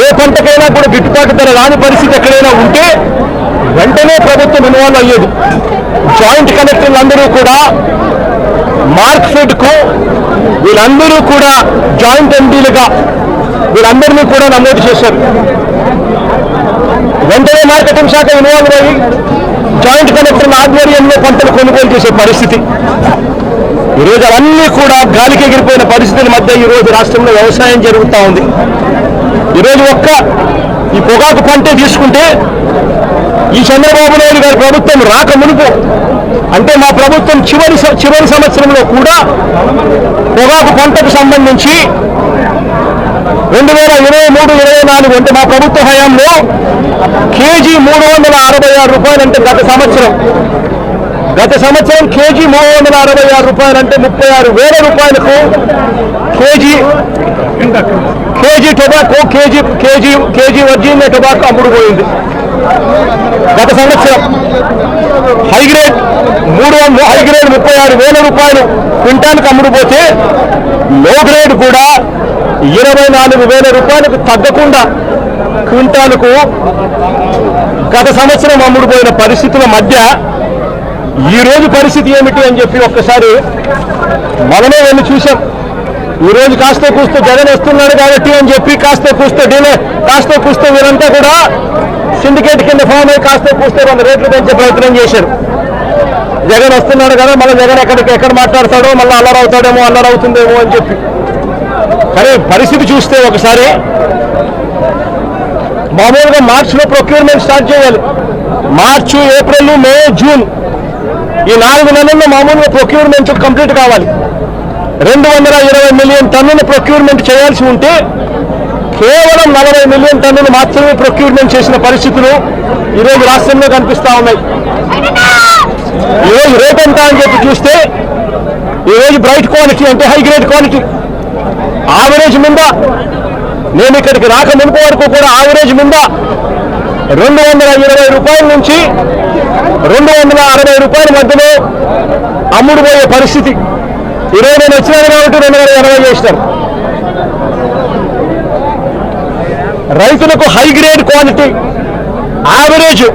ఏ పంటకైనా కూడా గిట్టుబాటు ధర రాని పరిస్థితి ఎక్కడైనా ఉంటే వెంటనే ప్రభుత్వం ఇన్వాల్వ్ అయ్యేది. జాయింట్ కలెక్టర్లు అందరూ కూడా మార్క్ఫెడ్కు వీళ్ళందరూ కూడా జాయింట్ ఎండీలుగా వీళ్ళందరినీ కూడా నమోదు చేశారు. వెంటనే మార్కెటింగ్ శాఖ ఇన్వాల్వ్ అయ్యి జాయింట్ కలెక్టర్ల ఆధ్వర్యంలో పంటలు కొనుగోలు చేసే పరిస్థితి. ఈరోజు అవన్నీ కూడా గాలికి ఎగిరిపోయిన పరిస్థితుల మధ్య ఈరోజు రాష్ట్రంలో వ్యవసాయం జరుగుతూ ఉంది. ఈరోజు ఈ పొగాకు పంటే తీసుకుంటే ఈ చంద్రబాబు నాయుడు గారి ప్రభుత్వం రాక మునుపు అంటే మా ప్రభుత్వం చివరి సంవత్సరంలో కూడా పొగాకు పంటకు సంబంధించి 2023-24 అంటే మా ప్రభుత్వ హయాంలో కేజీ 366 రూపాయలు అంటే గత సంవత్సరం కేజీ 366 రూపాయలు అంటే 36,000 రూపాయలకు KG tobacco KG virgin tobacco అమ్ముడుపోయింది. గత సంవత్సరం హైగ్రేడ్ 36,000 రూపాయలు క్వింటాల్కి అమ్ముడుపోతే లో గ్రేడ్ కూడా 24,000 రూపాయలకు తగ్గకుండా క్వింటాలకు గత సంవత్సరం అమ్ముడుపోయిన పరిస్థితుల మధ్య ఈరోజు పరిస్థితి ఏమిటి అని చెప్పి ఒక్కసారి మనమే వెళ్ళి చూసాం. ఈరోజు కాస్త కూస్తూ జగన్ వస్తున్నాడు కాబట్టి అని చెప్పి కాస్త కూస్తూ వీరంతా కూడా సిండికేట్ కింద ఫామ్ అయ్యి కాస్త కూస్తూ 2 రేట్లు పెంచే ప్రయత్నం చేశారు. జగన్ వస్తున్నాడు కదా, మళ్ళీ జగన్ ఎక్కడ మాట్లాడతాడో, మళ్ళీ అల్లరవుతాడేమో, అల్లరవుతుందేమో అని చెప్పి. కానీ పరిస్థితి చూస్తే ఒకసారి మామూలుగా మార్చిలో ప్రొక్యూర్మెంట్ స్టార్ట్ చేయాలి. మార్చి, ఏప్రిల్, మే, జూన్ ఈ 4 నెలల్లో మామూలుగా ప్రొక్యూర్మెంట్ కంప్లీట్ కావాలి. 220 మిలియన్ టన్నులు ప్రొక్యూర్మెంట్ చేయాల్సి ఉంటే కేవలం 40 మిలియన్ టన్నులు మాత్రమే ప్రొక్యూర్మెంట్ చేసిన పరిస్థితులు ఈరోజు రాష్ట్రంలో కనిపిస్తా ఉన్నాయి. ఈరోజు రేట్ ఎంత అని చెప్పి చూస్తే ఈరోజు బ్రైట్ క్వాలిటీ అంటే హై గ్రేడ్ క్వాలిటీ ఆవరేజ్ మీద, నేను ఇక్కడికి రాక మునుపు వరకు కూడా ఆవరేజ్ మీద 220 రూపాయల నుంచి 260 రూపాయల మధ్యలో అమ్ముడుపోయే పరిస్థితి. ఈరోజు నేను వచ్చినాను కాబట్టి 280 చేసినారు. రైతులకు హై గ్రేడ్ క్వాలిటీ యావరేజ్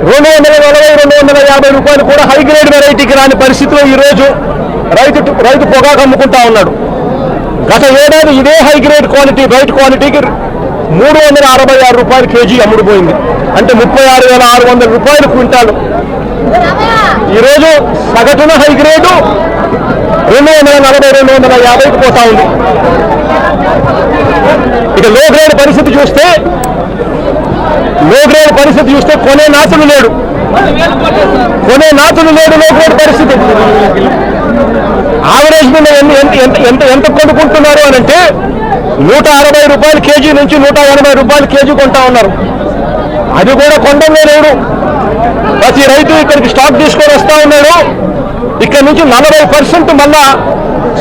240-250 రూపాయలు కూడా హై గ్రేడ్ వెరైటీకి రాని పరిస్థితిలో ఈరోజు రైతు పొగాకు అమ్ముకుంటా ఉన్నాడు. గత ఏడాది ఇదే హై గ్రేడ్ క్వాలిటీ బ్రైట్ క్వాలిటీకి 366 రూపాయలు కేజీ అమ్ముడుపోయింది. అంటే 36,600 రూపాయలు క్వింటాలు. ఈరోజు సగటున హై గ్రేడు 240-250కి పోతా ఉంది. ఇక లో గ్రేడ్ పరిస్థితి చూస్తే కొనే నాతులు లేడు. లో గ్రేడ్ పరిస్థితి. ఆవరేజ్ మీద ఎంత కొనుక్కుంటున్నారు అని అంటే 160 రూపాయల కేజీ నుంచి 180 రూపాయల కేజీ కొంటా ఉన్నారు. అది కూడా కొండంలో లేడు. ప్రతి రైతు ఇక్కడికి స్టాక్ తీసుకొని వస్తా ఉన్నాడు. ఇక్కడ నుంచి 40% మళ్ళా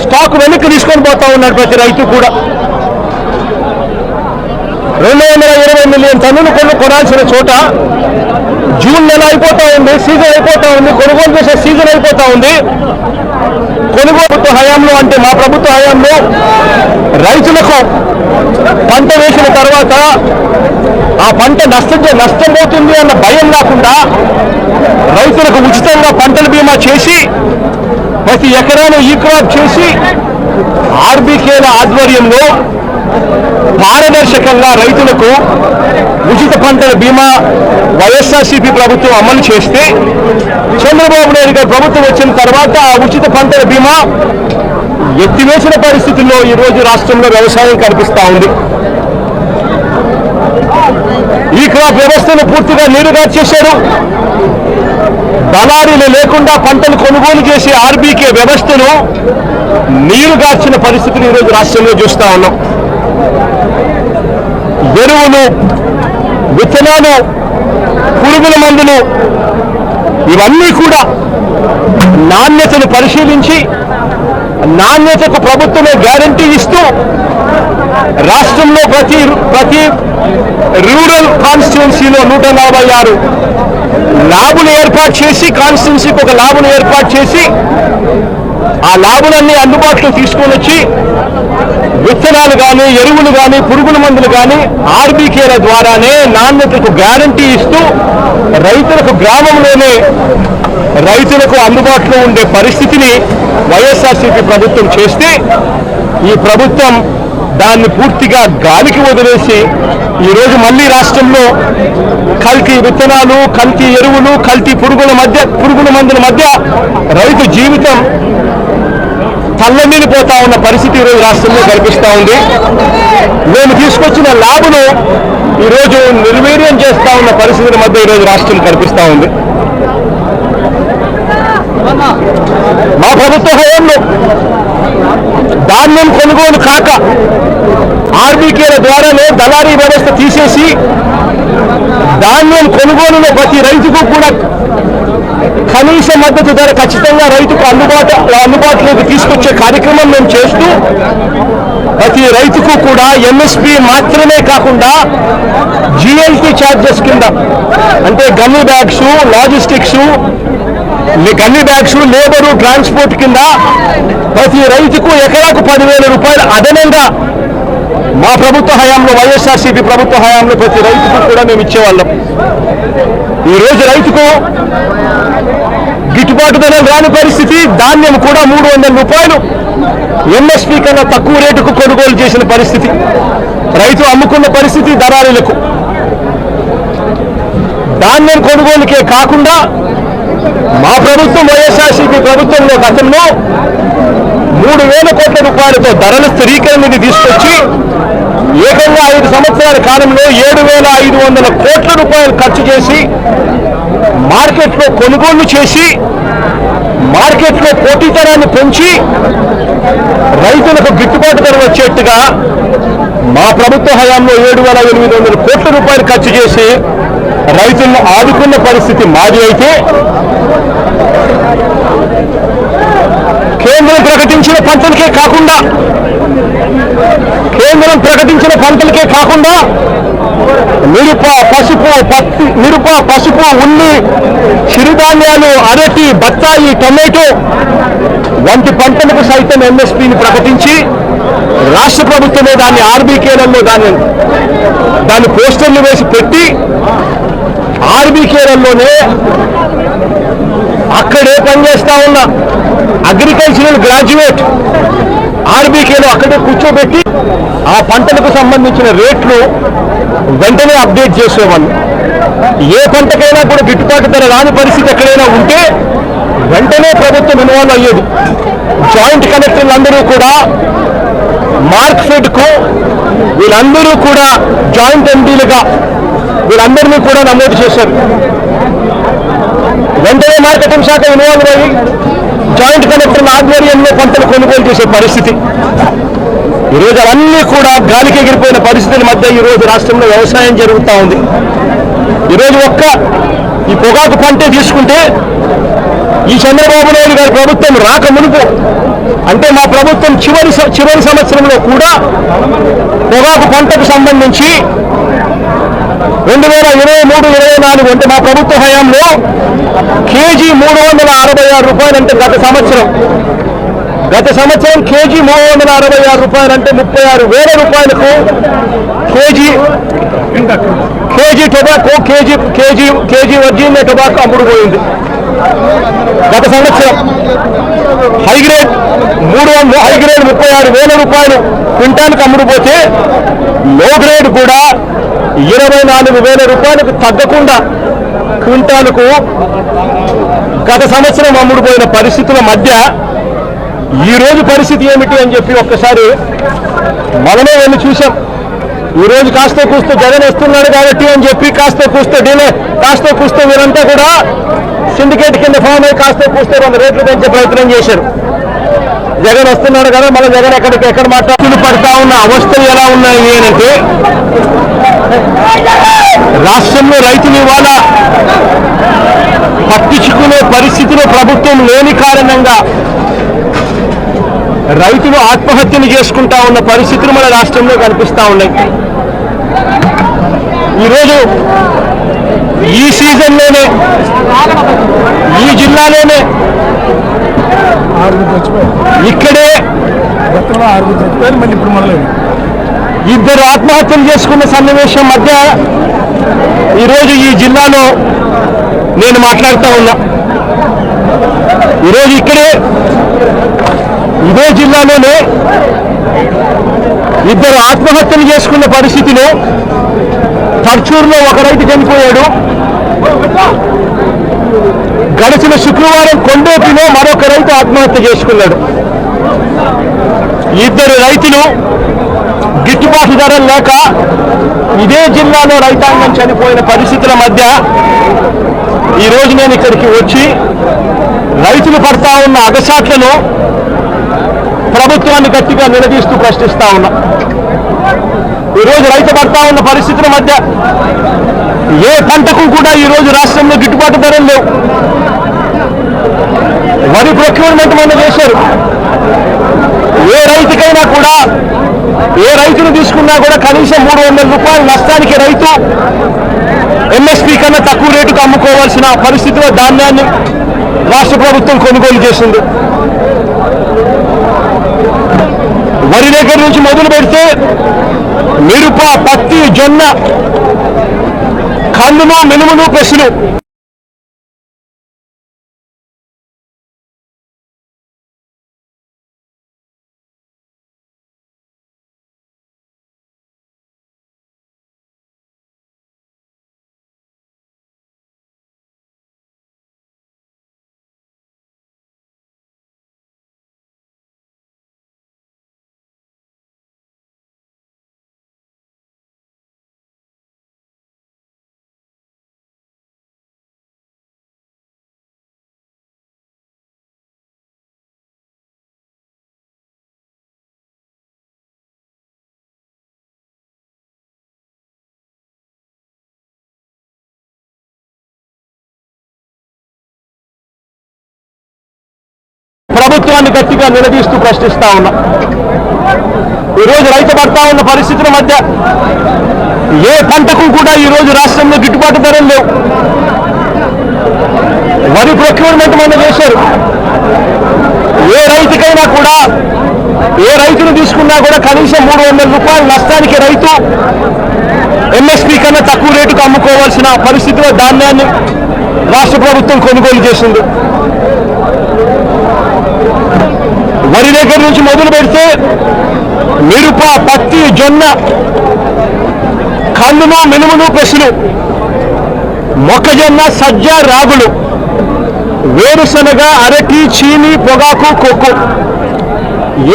స్టాక్ వెనక్కి తీసుకొని పోతా ఉన్నాడు ప్రతి రైతు కూడా. 220 మిలియన్ టన్నులు కొనాల్సిన చోట జూన్ నెల అయిపోతా ఉంది, సీజన్ అయిపోతా ఉంది, కొనుగోలు చేసే సీజన్ అయిపోతా ఉంది. కొనుగోలు హయాంలో అంటే మా ప్రభుత్వ హయాంలో రైతులకు పంట వేసిన తర్వాత ఆ పంట నష్టపోతుంది అన్న భయం లేకుండా రైతులకు ఉచితంగా పంటల బీమా చేసి ప్రతి ఎకరాను ఈ క్రాప్ చేసి ఆర్బీకేల ఆధ్వర్యంలో పారదర్శకంగా రైతులకు ఉచిత పంటల బీమా వైఎస్ఆర్సీపీ ప్రభుత్వం అమలు చేస్తే చంద్రబాబు నాయుడు గారి ప్రభుత్వం వచ్చిన తర్వాత ఆ ఉచిత పంటల బీమా ఎత్తివేసిన పరిస్థితుల్లో ఈరోజు రాష్ట్రంలో వ్యవసాయం కనిపిస్తా ఉంది. ఈ క్రాప్ వ్యవస్థను పూర్తిగా నీరుగార్చేశారు. దళారీలు లేకుండా పంటలు కొనుగోలు చేసే ఆర్బీకే వ్యవస్థను నీరుగార్చిన పరిస్థితులు ఈరోజు రాష్ట్రంలో చూస్తా ఉన్నాం. ఎరువులు, విత్తనాలు, పురుగుల మందులు ఇవన్నీ కూడా నాణ్యతను పరిశీలించి నాణ్యతకు ప్రభుత్వమే గ్యారంటీ ఇస్తూ రాష్ట్రంలో ప్రతి రూరల్ కాన్స్టిట్యున్సీలో 146 ల్యాబులు ఏర్పాటు చేసి, కాన్స్టిట్యున్సీకి ఒక ల్యాబును ఏర్పాటు చేసి ఆ ల్యాబులన్నీ అందుబాటులో తీసుకొని వచ్చి విత్తనాలు కానీ, ఎరువులు కానీ, పురుగుల మందులు కానీ ఆర్బీకేల ద్వారానే నాణ్యతకు గ్యారంటీ ఇస్తూ రైతులకు గ్రామంలోనే రైతులకు అందుబాటులో ఉండే పరిస్థితిని వైఎస్ఆర్సీపీ ప్రభుత్వం చేస్తే ఈ ప్రభుత్వం దాన్ని పూర్తిగా గాలికి వదిలేసి ఈరోజు మళ్ళీ రాష్ట్రంలో కల్తీ విత్తనాలు, కల్తీ ఎరువులు, కల్తీ పురుగుల మందుల మధ్య రైతు జీవితం తల్లమిల్లిపోతా ఉన్న పరిస్థితి ఈరోజు రాష్ట్రంలో కనిపిస్తూ ఉంది. మేము తీసుకొచ్చిన ల్యాబ్ను ఈరోజు నిర్వీర్యం చేస్తా ఉన్న పరిస్థితుల మధ్య ఈరోజు రాష్ట్రం కనిపిస్తూ ఉంది. మా ప్రభుత్వ హయాంలో ధాన్యం కొనుగోలు కాక ఆర్బీకేల ద్వారానే దళారీ వ్యవస్థ తీసేసి ధాన్యం కొనుగోలులో ప్రతి రైతుకు కూడా కనీస మద్దతు ధర ఖచ్చితంగా రైతుకు అందుబాటులోకి తీసుకొచ్చే కార్యక్రమం మేము చేస్తూ ప్రతి రైతుకు కూడా ఎంఎస్పీ మాత్రమే కాకుండా జిఎల్టీ ఛార్జెస్ కింద అంటే gunny bags, logistics, gunny bags, labour, transport కింద ప్రతి రైతుకు ఎకరాకు 10,000 రూపాయలు అదనంగా మా ప్రభుత్వ హయాంలో, వైఎస్ఆర్సీపీ ప్రభుత్వ హయాంలో ప్రతి రైతుకు కూడా మేము ఇచ్చేవాళ్ళం. ఈరోజు రైతుకు గిట్టుబాటు ధరలు రాని పరిస్థితి. ధాన్యం కూడా 300 రూపాయలు ఎంఎస్పీ కన్నా తక్కువ రేటుకు కొనుగోలు చేసిన పరిస్థితి. రైతు అమ్ముకున్న పరిస్థితి దళారీలకు. ధాన్యం కొనుగోలుకే కాకుండా మా ప్రభుత్వం వైఎస్ఆర్సీపీ ప్రభుత్వంలో గతంలో 3,000 కోట్ల రూపాయలతో ధరల స్థిరీకరణ నిధి తీసుకొచ్చి ఏకంగా 5 సంవత్సరాల కాలంలో 7,500 కోట్ల రూపాయలు ఖర్చు చేసి మార్కెట్లో కొనుగోలు చేసి మార్కెట్లో పోటీతనాన్ని పెంచి రైతులకు గిట్టుబాటు ధర వచ్చేట్టుగా మా ప్రభుత్వ హయాంలో 7,800 కోట్ల రూపాయలు ఖర్చు చేసి రైతులను ఆదుకున్న పరిస్థితి మాది అయితే కేంద్రం ప్రకటించిన పంటలకే కాకుండా మిరప, పసుపు, ఉల్లి, చిరుధాన్యాలు, అరటి, బత్తాయి, టొమాటో వంటి పంటలకు సైతం ఎంఎస్పీని ప్రకటించి రాష్ట్ర ప్రభుత్వమే దాన్ని ఆర్బీకేలలో దాన్ని పోస్టర్లు వేసి పెట్టి ఆర్బీకేలలోనే అక్కడే పనిచేస్తా ఉన్న అగ్రికల్చరల్ గ్రాడ్యుయేట్ ఆర్బీకేలో అక్కడే కూర్చోబెట్టి ఆ పంటలకు సంబంధించిన రేట్లు వెంటనే అప్డేట్ చేసేవాళ్ళు. ఏ పంటకైనా కూడా గిట్టుబాటు ధర రాని పరిస్థితి ఎక్కడైనా ఉంటే వెంటనే ప్రభుత్వం ఇన్వాల్వ్ అయ్యేది. జాయింట్ కలెక్టర్లందరూ కూడా మార్క్ఫెడ్కు వీళ్ళందరూ కూడా జాయింట్ ఎండీలుగా వీళ్ళందరినీ కూడా నమోదు చేశారు. వెంటనే మార్కెటింగ్ శాఖ ఇన్వాల్వ్ అయ్యి జాయింట్ కలెక్టర్ల ఆధ్వర్యంలో పంటలు కొనుగోలు చేసే పరిస్థితి. ఈరోజు అవన్నీ కూడా గాలికి ఎగిరిపోయిన పరిస్థితుల మధ్య ఈరోజు రాష్ట్రంలో వ్యవసాయం జరుగుతూ ఉంది. ఈరోజు ఈ పొగాకు పంటే తీసుకుంటే ఈ చంద్రబాబు నాయుడు గారి ప్రభుత్వం రాక మునుపు అంటే మా ప్రభుత్వం చివరి సంవత్సరంలో కూడా పొగాకు పంటకు సంబంధించి 2023-24 అంటే మా ప్రభుత్వ హయాంలో కేజీ 366 రూపాయలు అంటే గత సంవత్సరం కేజీ 366 రూపాయలు అంటే 36,000 రూపాయలకు KG tobacco KG Virginia tobacco అమ్ముడుపోయింది. గత సంవత్సరం హైగ్రేడ్ 36,000 రూపాయలు క్వింటాల్కి అమ్ముడుపోతే లో గ్రేడ్ కూడా 24,000 రూపాయలకు తగ్గకుండా క్వింటాలకు గత సంవత్సరం అమ్ముడుపోయిన పరిస్థితుల మధ్య ఈరోజు పరిస్థితి ఏమిటి అని చెప్పి ఒక్కసారి మనమే వెళ్ళి చూసాం. ఈరోజు కాస్త కూస్తూ జగన్ వస్తున్నాడు కాబట్టి అని చెప్పి కాస్త కూస్తూ వీరంతా కూడా సిండికేట్ కింద ఫామ్ అయ్యి కాస్త కూస్తూ 2 రేట్లు పెంచే ప్రయత్నం చేశారు. జగన్ వస్తున్నాడు కదా మళ్ళీ జగన్ ఎక్కడ మాట్లాడుతూ పడతా ఉన్న అవస్థలు ఎలా ఉన్నాయి అంటే రాష్ట్రంలో రైతులు ఇవాళ పట్టించుకునే పరిస్థితిలో ప్రభుత్వం లేని కారణంగా రైతులు ఆత్మహత్యలు చేసుకుంటా ఉన్న పరిస్థితులు మన రాష్ట్రంలో కనిపిస్తా ఉన్నాయి. ఈరోజు ఈ సీజన్లోనే ఈ జిల్లాలోనే ఇక్కడే 2 ఆత్మహత్యలు చేసుకున్న సన్నివేశం మధ్య ఈరోజు ఈ జిల్లాలో నేను మాట్లాడుతూ ఉన్నా. ఈరోజు ఇదే జిల్లాలోనే 2 ఆత్మహత్యలు చేసుకున్న పరిస్థితిలో పర్చూరులో ఒక రైతు చనిపోయాడు. గడిచిన శుక్రవారం కొండేపిలో మరొక రైతు ఆత్మహత్య చేసుకున్నాడు. 2 రైతులు గిట్టుబాటు ధరలు లేక ఇదే జిల్లాలో రైతాంగం చనిపోయిన పరిస్థితుల మధ్య ఈరోజు నేను ఇక్కడికి వచ్చి రైతులు పడతా ఉన్న అగసాట్లను ప్రభుత్వాన్ని గట్టిగా నిలదీస్తూ ప్రశ్నిస్తా ఉన్నా. ఈరోజు రైతు పడతా ఉన్న పరిస్థితుల మధ్య ఏ పంటకు కూడా ఈరోజు రాష్ట్రంలో గిట్టుబాటు ధరలు లేవు. వరి ప్రొక్యూర్మెంట్ మొన్న చేశారు. ఏ రైతుకైనా కూడా ఏ రైతును తీసుకున్నా కూడా కనీసం 300 రూపాయల నష్టానికి రైతు ఎంఎస్పీ కన్నా తక్కువ రేటుకు అమ్ముకోవాల్సిన పరిస్థితిలో ధాన్యాన్ని రాష్ట్ర ప్రభుత్వం కొనుగోలు చేసింది. వరి దగ్గర నుంచి మొదలు పెడితే మిరప, పత్తి, జొన్న, కందులు, మినుములు, పెసలు ప్రభుత్వాన్ని గట్టిగా నిలదీస్తూ ప్రశ్నిస్తా ఉన్నా. ఈరోజు రైతు పడతా ఉన్న పరిస్థితుల మధ్య ఏ పంటకు కూడా ఈరోజు రాష్ట్రంలో గిట్టుబాటు ధరలు లేవు. వరి ప్రొక్యూర్మెంట్ మొన్న చేశారు. ఏ రైతుకైనా కూడా, ఏ రైతును తీసుకున్నా కూడా కనీసం 300 రూపాయల నష్టానికి రైతు ఎంఎస్పీ కన్నా తక్కువ రేటుకు అమ్ముకోవాల్సిన పరిస్థితిలో ధాన్యాన్ని రాష్ట్ర ప్రభుత్వం కొనుగోలు చేసింది. వరి దగ్గర నుంచి మొదలు పెడితే మిరప, పత్తి, జొన్న, కందులు, మినుములు, పెసలు, మొక్కజొన్న, సజ్జ, రాగులు, వేరుశనగ, అరటి, చీని, పొగాకు, కొక్కు,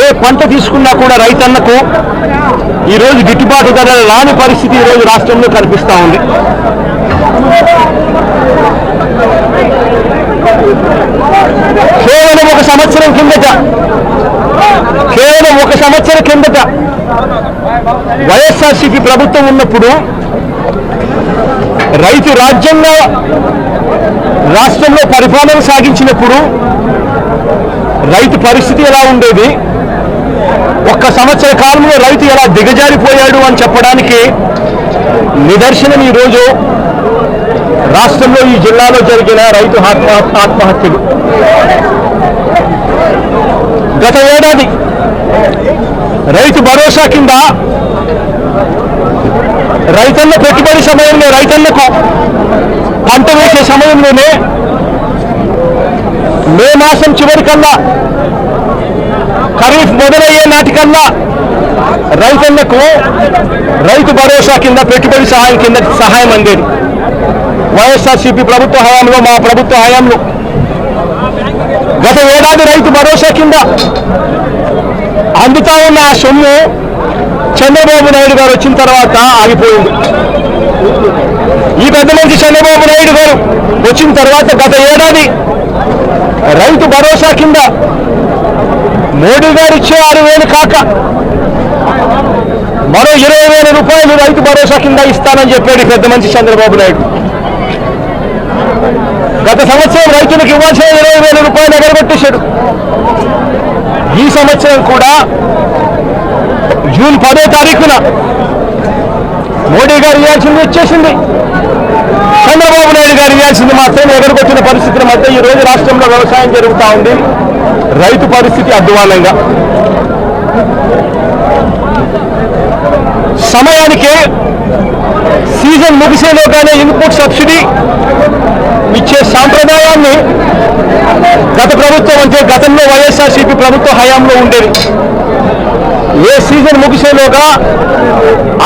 ఏ పంట తీసుకున్నా కూడా రైతన్నకు ఈరోజు గిట్టుబాటు ధర రాని పరిస్థితి ఈరోజు రాష్ట్రంలో కనిపిస్తూ ఉంది. కేవలం ఒక సంవత్సరం కిందట వైఎస్ఆర్సీపీ ప్రభుత్వం ఉన్నప్పుడు రైతు రాజ్యంగా రాష్ట్రంలో పరిపాలన సాగించినప్పుడు రైతు పరిస్థితి ఎలా ఉండేది, ఒక్క సంవత్సర కాలంలో రైతు ఎలా దిగజారిపోయాడు అని చెప్పడానికి నిదర్శనం ఈరోజు రాష్ట్రంలో ఈ జిల్లాలో జరిగిన రైతు ఆత్మహత్యలు. గత ఏడాది రైతు భరోసా కింద రైతన్న పెట్టుబడి సమయంలో, రైతన్నకు పంట వేసే సమయంలోనే మే మాసం చివరికల్లా, ఖరీఫ్ మొదలయ్యే నాటికల్లా రైతన్నకు రైతు భరోసా కింద పెట్టుబడి సహాయం కింద సహాయం అందేది. వైఎస్ఆర్సీపీ ప్రభుత్వ హయాంలో, మా ప్రభుత్వ హయాంలో గత ఏడాది రైతు భరోసా కింద అందుతా ఉన్న ఆ సొమ్ము చంద్రబాబు నాయుడు గారు వచ్చిన తర్వాత ఆగిపోయింది. ఈ పెద్ద మంచి చంద్రబాబు నాయుడు గారు వచ్చిన తర్వాత గత ఏడాది రైతు భరోసా కింద మోడీ గారు ఇచ్చే 6,000 కాక మరో 20,000 రూపాయలు రైతు భరోసా కింద ఇస్తానని చెప్పాడు పెద్ద మంచి చంద్రబాబు నాయుడు. గత సంవత్సరం రైతులకు ఇవ్వాల్సిన 20,000 రూపాయలు ఎగరగొట్టేశాడు. ఈ సంవత్సరం కూడా జూన్ 10వ తారీఖున మోడీ గారు ఇవ్వాల్సింది ఇచ్చేసింది, చంద్రబాబు నాయుడు గారు ఇవ్వాల్సింది మాత్రం ఎగరగొట్టిన పరిస్థితుల మధ్య ఈ రోజు రాష్ట్రంలో వ్యవసాయం జరుగుతూ ఉంది. రైతు పరిస్థితి అధ్వానంగా. సమయానికే సీజన్ ముగిసేలోగానే ఇన్పుట్ సబ్సిడీ ఇచ్చే సాంప్రదాయాన్ని గత ప్రభుత్వం, అంటే గతంలో వైఎస్ఆర్సీపీ ప్రభుత్వ హయాంలో ఉండేది. ఏ సీజన్ ముగిసేలోగా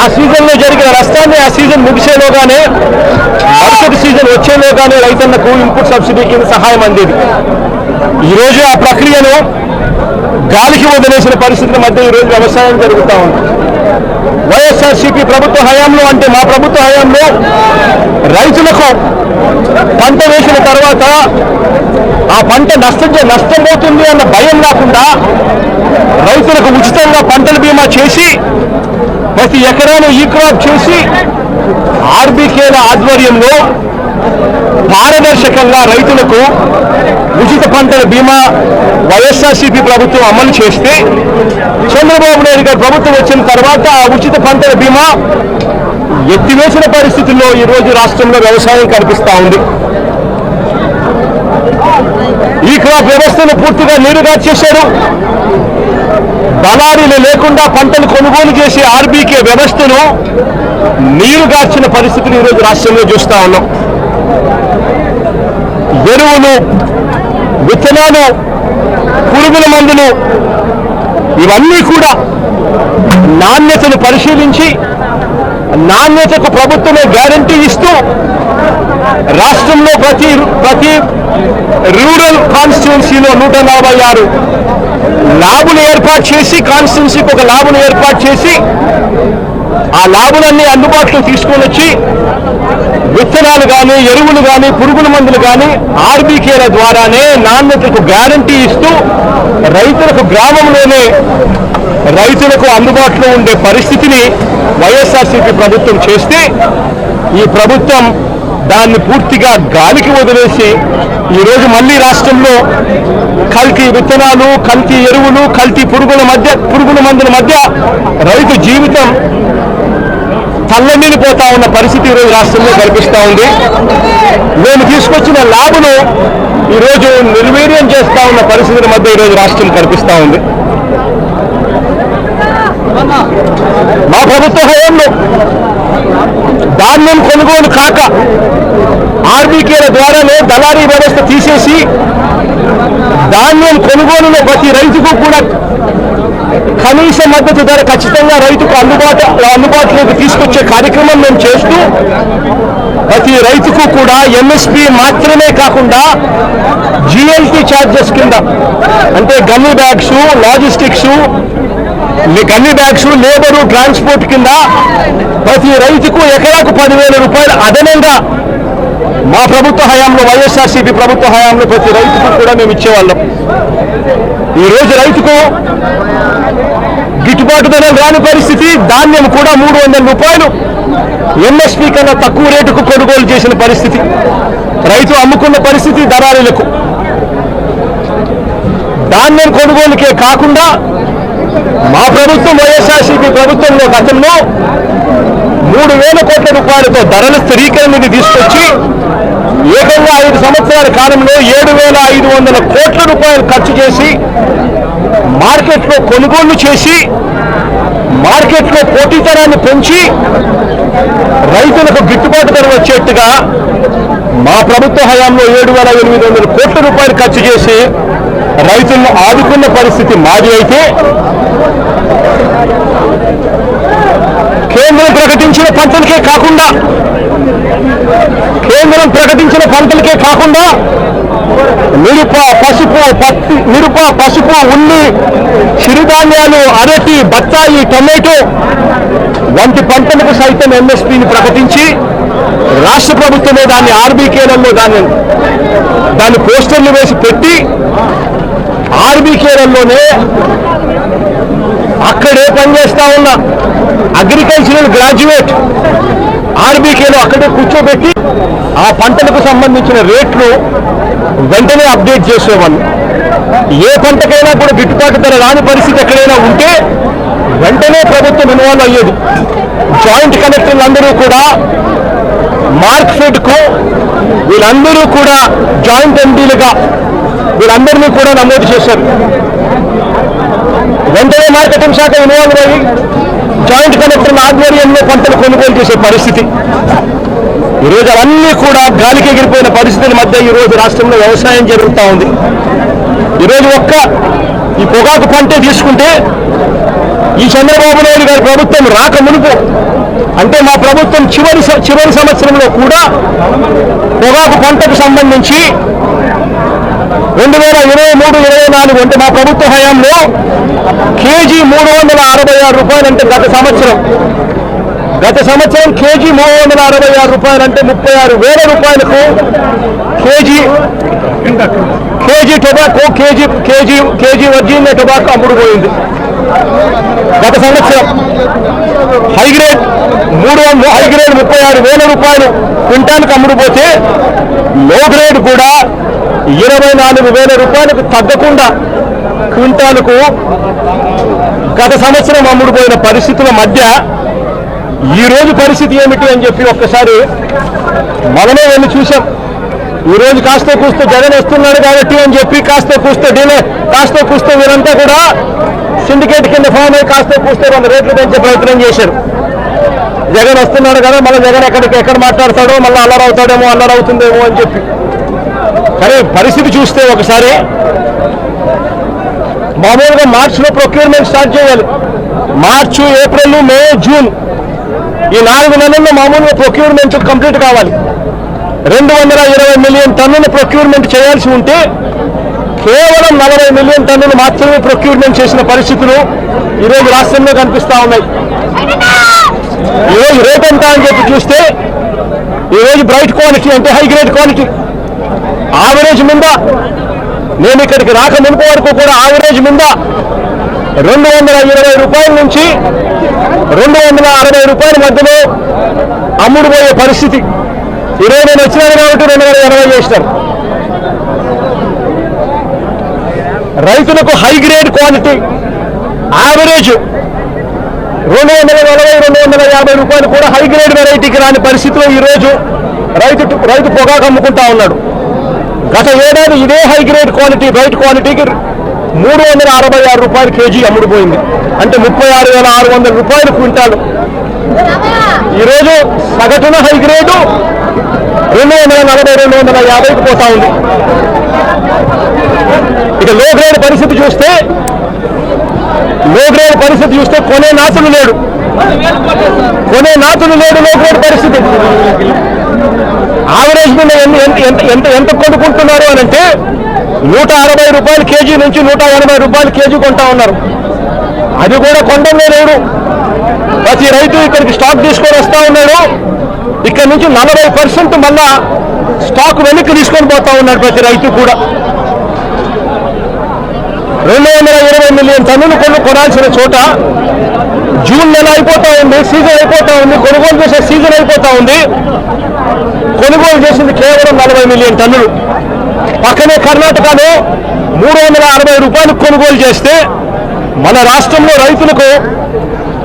ఆ సీజన్లో జరిగిన నష్టాన్ని ఆ సీజన్ ముగిసేలోగానే, మరుసటి సీజన్ వచ్చేలోగానే రైతన్నకు ఇన్పుట్ సబ్సిడీ కింద సహాయం అందేది. ఈరోజు ఆ ప్రక్రియను గాలికి వదిలేసిన పరిస్థితుల మధ్య ఈరోజు వ్యవసాయం జరుగుతూ ఉంది. వైఎస్ఆర్సీపీ ప్రభుత్వ హయాంలో, అంటే మా ప్రభుత్వ హయాంలో రైతులకు పంట వేసిన తర్వాత ఆ పంట నష్టపోతుంది అన్న భయం లేకుండా రైతులకు ఉచితంగా పంటల బీమా చేసి, ప్రతి ఎకరాను ఈ క్రాప్ చేసి, ఆర్బీకేల ఆధ్వర్యంలో పారదర్శకంగా రైతులకు ఉచిత పంటల బీమా వైఎస్ఆర్సీపీ ప్రభుత్వం అమలు చేస్తే, చంద్రబాబు నాయుడు గారి ప్రభుత్వం వచ్చిన తర్వాత ఆ ఉచిత పంటల బీమా ఎత్తివేసిన పరిస్థితుల్లో ఈరోజు రాష్ట్రంలో వ్యవసాయం కనిపిస్తూ ఉంది. ఈ క్రాప్ వ్యవస్థను పూర్తిగా నీరుగా చేశారు. దళారీలు లేకుండా పంటలు కొనుగోలు చేసే ఆర్బీకే వ్యవస్థను నీరుగార్చిన పరిస్థితిని ఈరోజు రాష్ట్రంలో చూస్తూ ఉన్నాం. ఎరువులు, విత్తనాలు, పురుగుల మందులు ఇవన్నీ కూడా నాణ్యతను పరిశీలించి, నాణ్యతకు ప్రభుత్వమే గ్యారంటీ ఇస్తూ రాష్ట్రంలో ప్రతి రూరల్ కాన్స్టిట్యున్సీలో 146 ల్యాబులు ఏర్పాటు చేసి, కాన్స్టిట్యున్సీకి ఒక ల్యాబును ఏర్పాటు చేసి, ఆ ల్యాబులన్నీ అందుబాటులో తీసుకొని వచ్చి విత్తనాలు కానీ, ఎరువులు కానీ, పురుగుల మందులు కానీ ఆర్బీకేల ద్వారానే నాణ్యతకు గ్యారంటీ ఇస్తూ రైతులకు గ్రామంలోనే రైతులకు అందుబాటులో ఉండే పరిస్థితిని వైఎస్ఆర్సీపీ ప్రభుత్వం చేస్తే, ఈ ప్రభుత్వం దాన్ని పూర్తిగా గాలికి వదిలేసి ఈరోజు మళ్ళీ రాష్ట్రంలో కల్తీ విత్తనాలు, కల్తీ ఎరువులు, కల్తీ పురుగుల మందుల మధ్య రైతు జీవితం తల్లనిల్లిపోతా ఉన్న పరిస్థితి ఈరోజు రాష్ట్రంలో కనిపిస్తూ ఉంది. మేము తీసుకొచ్చిన ల్యాబ్ను ఈరోజు నిర్వీర్యం చేస్తా ఉన్న పరిస్థితుల మధ్య ఈరోజు రాష్ట్రం కనిపిస్తూ ఉంది. మా ప్రభుత్వ హయాంలో ధాన్యం కొనుగోలు కాక ఆర్బీకేల ద్వారానే దళారీ వ్యవస్థ తీసేసి ధాన్యం కొనుగోలులో ప్రతి రైతుకు కూడా కనీస మద్దతు ధర ఖచ్చితంగా రైతుకు అందుబాటులోకి తీసుకొచ్చే కార్యక్రమం మేము చేస్తూ ప్రతి రైతుకు కూడా ఎంఎస్పీ మాత్రమే కాకుండా జిఎల్టీ ఛార్జెస్ కింద అంటే gunny bags, logistics, gunny bags, labour, transport కింద ప్రతి రైతుకు ఎకరాకు 10,000 రూపాయలు అదనంగా మా ప్రభుత్వ హయాంలో, వైఎస్ఆర్సీపీ ప్రభుత్వ హయాంలో ప్రతి రైతుకు కూడా మేము ఇచ్చేవాళ్ళం. ఈరోజు రైతుకు గిట్టుబాటు ధర రాని పరిస్థితి, ధాన్యం కూడా 300 రూపాయలు ఎంఎస్పీ కన్నా తక్కువ రేటుకు కొనుగోలు చేసిన పరిస్థితి, రైతు అమ్ముకున్న పరిస్థితి దళారీలకు. ధాన్యం కొనుగోలుకే కాకుండా మా ప్రభుత్వం, వైఎస్ఆర్సీపీ ప్రభుత్వంలో గతంలో 3,000 కోట్ల రూపాయలతో ధరల స్థిరీకరణని తీసుకొచ్చి ఏకంగా 5 సంవత్సరాల కాలంలో 7,500 కోట్ల రూపాయలు ఖర్చు చేసి మార్కెట్లో కొనుగోలు చేసి మార్కెట్లో పోటీతనాన్ని పెంచి రైతులకు గిట్టుబాటు ధర వచ్చేట్టుగా మా ప్రభుత్వ హయాంలో 7,800 కోట్ల రూపాయలు ఖర్చు చేసి రైతులను ఆదుకున్న పరిస్థితి మాది అయితే, కేంద్రం ప్రకటించిన పంటలకే కాకుండా మిరప, పసుపు, ఉల్లి, చిరుధాన్యాలు, అరటి, బత్తాయి, టొమాటో వంటి పంటలకు సైతం ఎంఎస్పీని ప్రకటించి రాష్ట్ర ప్రభుత్వమే దాన్ని ఆర్బీకేలలో దాన్ని పోస్టర్లు వేసి పెట్టి ఆర్బీకేలలోనే అక్కడే పనిచేస్తా ఉన్న అగ్రికల్చరల్ గ్రాడ్యుయేట్ ఆర్బీకేలో అక్కడే కూర్చోబెట్టి ఆ పంటలకు సంబంధించిన రేట్లు వెంటనే అప్డేట్ చేసేవాళ్ళు. ఏ పంటకైనా కూడా గిట్టుబాటు ధర రాని పరిస్థితి ఎక్కడైనా ఉంటే వెంటనే ప్రభుత్వం ఇన్వాల్వ్ అయ్యేది. జాయింట్ కలెక్టర్లందరూ కూడా మార్క్ఫెడ్కు వీళ్ళందరూ కూడా జాయింట్ ఎండీలుగా వీళ్ళందరినీ కూడా నమోదు చేశారు. వెంటనే మార్కెటింగ్ శాఖ ఇన్వాల్వ్ అయ్యి జాయింట్ కలెక్టర్ల ఆధ్వర్యంలో పంటలు కొనుగోలు చేసే పరిస్థితి. ఈరోజు అవన్నీ కూడా గాలికి ఎగిరిపోయిన పరిస్థితుల మధ్య ఈరోజు రాష్ట్రంలో వ్యవసాయం జరుగుతూ ఉంది. ఈరోజు ఈ పొగాకు పంటే తీసుకుంటే ఈ చంద్రబాబు నాయుడు గారి ప్రభుత్వం రాక మునుపు అంటే మా ప్రభుత్వం చివరి సంవత్సరంలో కూడా పొగాకు పంటకు సంబంధించి 2023-24 అంటే మా ప్రభుత్వ హయాంలో కేజీ 366 రూపాయలు అంటే గత సంవత్సరం కేజీ 366 రూపాయలు అంటే 36,000 రూపాయలకు KG tobacco KG Virginia tobacco అమ్ముడుపోయింది. గత సంవత్సరం హైగ్రేడ్ 36,000 రూపాయలు క్వింటాల్కి అమ్ముడుపోతే లో గ్రేడ్ కూడా 24,000 రూపాయలకు తగ్గకుండా క్వింటాలకు గత సంవత్సరం అమ్ముడుపోయిన పరిస్థితుల మధ్య ఈ రోజు పరిస్థితి ఏమిటి అని చెప్పి ఒక్కసారి మనమే వెళ్ళి చూసాం. ఈ రోజు కాస్త కూస్త జగన్ వస్తున్నాడు కాబట్టి అని చెప్పి కాస్త కూస్త వీరంతా కూడా సిండికేట్ కింద ఫామ్ అయ్యి కాస్త కూస్త 100 రేట్లు పెంచే ప్రయత్నం చేశారు. జగన్ వస్తున్నాడు కదా, మళ్ళీ జగన్ ఎక్కడ మాట్లాడతాడో, మళ్ళీ అల్లరవుతాడేమో, అల్లరవుతుందేమో అని చెప్పి. కానీ పరిస్థితి చూస్తే ఒకసారి మామూలుగా మార్చిలో ప్రొక్యూర్మెంట్ స్టార్ట్ చేయాలి. మార్చి, ఏప్రిల్, మే, జూన్ ఈ 4 నెలల్లో మామూలుగా ప్రొక్యూర్మెంట్ కంప్లీట్ కావాలి. 220 మిలియన్ టన్నుల ప్రొక్యూర్మెంట్ చేయాల్సి ఉంటే కేవలం 40 మిలియన్ టన్నులు మాత్రమే ప్రొక్యూర్మెంట్ చేసిన పరిస్థితులు ఈరోజు రాష్ట్రంలో కనిపిస్తా ఉన్నాయి. ఈరోజు రేట్ ఎంత అని చెప్పి చూస్తే ఈరోజు బ్రైట్ క్వాలిటీ అంటే హై గ్రేడ్ క్వాలిటీ ఆవరేజ్ మీద నేను ఇక్కడికి రాక మునుపు వరకు కూడా ఆవరేజ్ మీద 220 రూపాయల నుంచి 260 రూపాయల మధ్యలో అమ్ముడుపోయే పరిస్థితి. ఈరోజు నేను వచ్చినాను కాబట్టి 280 చేసినారు. రైతులకు హై గ్రేడ్ క్వాలిటీ యావరేజ్ 240-250 రూపాయలు కూడా హై గ్రేడ్ వెరైటీకి రాని పరిస్థితిలో ఈరోజు రైతు పొగాకు అమ్ముకుంటా ఉన్నాడు. గత ఏడాది ఇదే హై గ్రేడ్ క్వాలిటీ రైట్ క్వాలిటీకి 366 రూపాయలు కేజీ అమ్ముడుపోయింది. అంటే 36,600 రూపాయలు క్వింటాలు. ఈరోజు సగటున హై గ్రేడు 240-250కి పోతా ఉంది. ఇక లో గ్రేడ్ పరిస్థితి చూస్తే కొనే నాతులు లేడు. లో గ్రేడ్ పరిస్థితి. యావరేజ్ మీద ఎంత కొనుక్కుంటున్నారు అని అంటే 160 రూపాయలు కేజీ నుంచి 180 రూపాయలు కేజీ కొంటా ఉన్నారు. అది కూడా కొండంలో లేడు. ప్రతి రైతు ఇక్కడికి స్టాక్ తీసుకొని వస్తా ఉన్నాడు. ఇక్కడ నుంచి 40% మళ్ళా స్టాక్ వెనక్కి తీసుకొని పోతా ఉన్నాడు ప్రతి రైతు కూడా. 220 మిలియన్ టన్నులు కొనాల్సిన చోట జూన్ నెల అయిపోతా ఉంది, సీజన్ అయిపోతా ఉంది, కొనుగోలు చేసే సీజన్ అయిపోతా ఉంది. కొనుగోలు చేసింది కేవలం 40 మిలియన్ టన్నులు. పక్కనే కర్ణాటకలో 360 రూపాయలకు కొనుగోలు చేస్తే మన రాష్ట్రంలో రైతులకు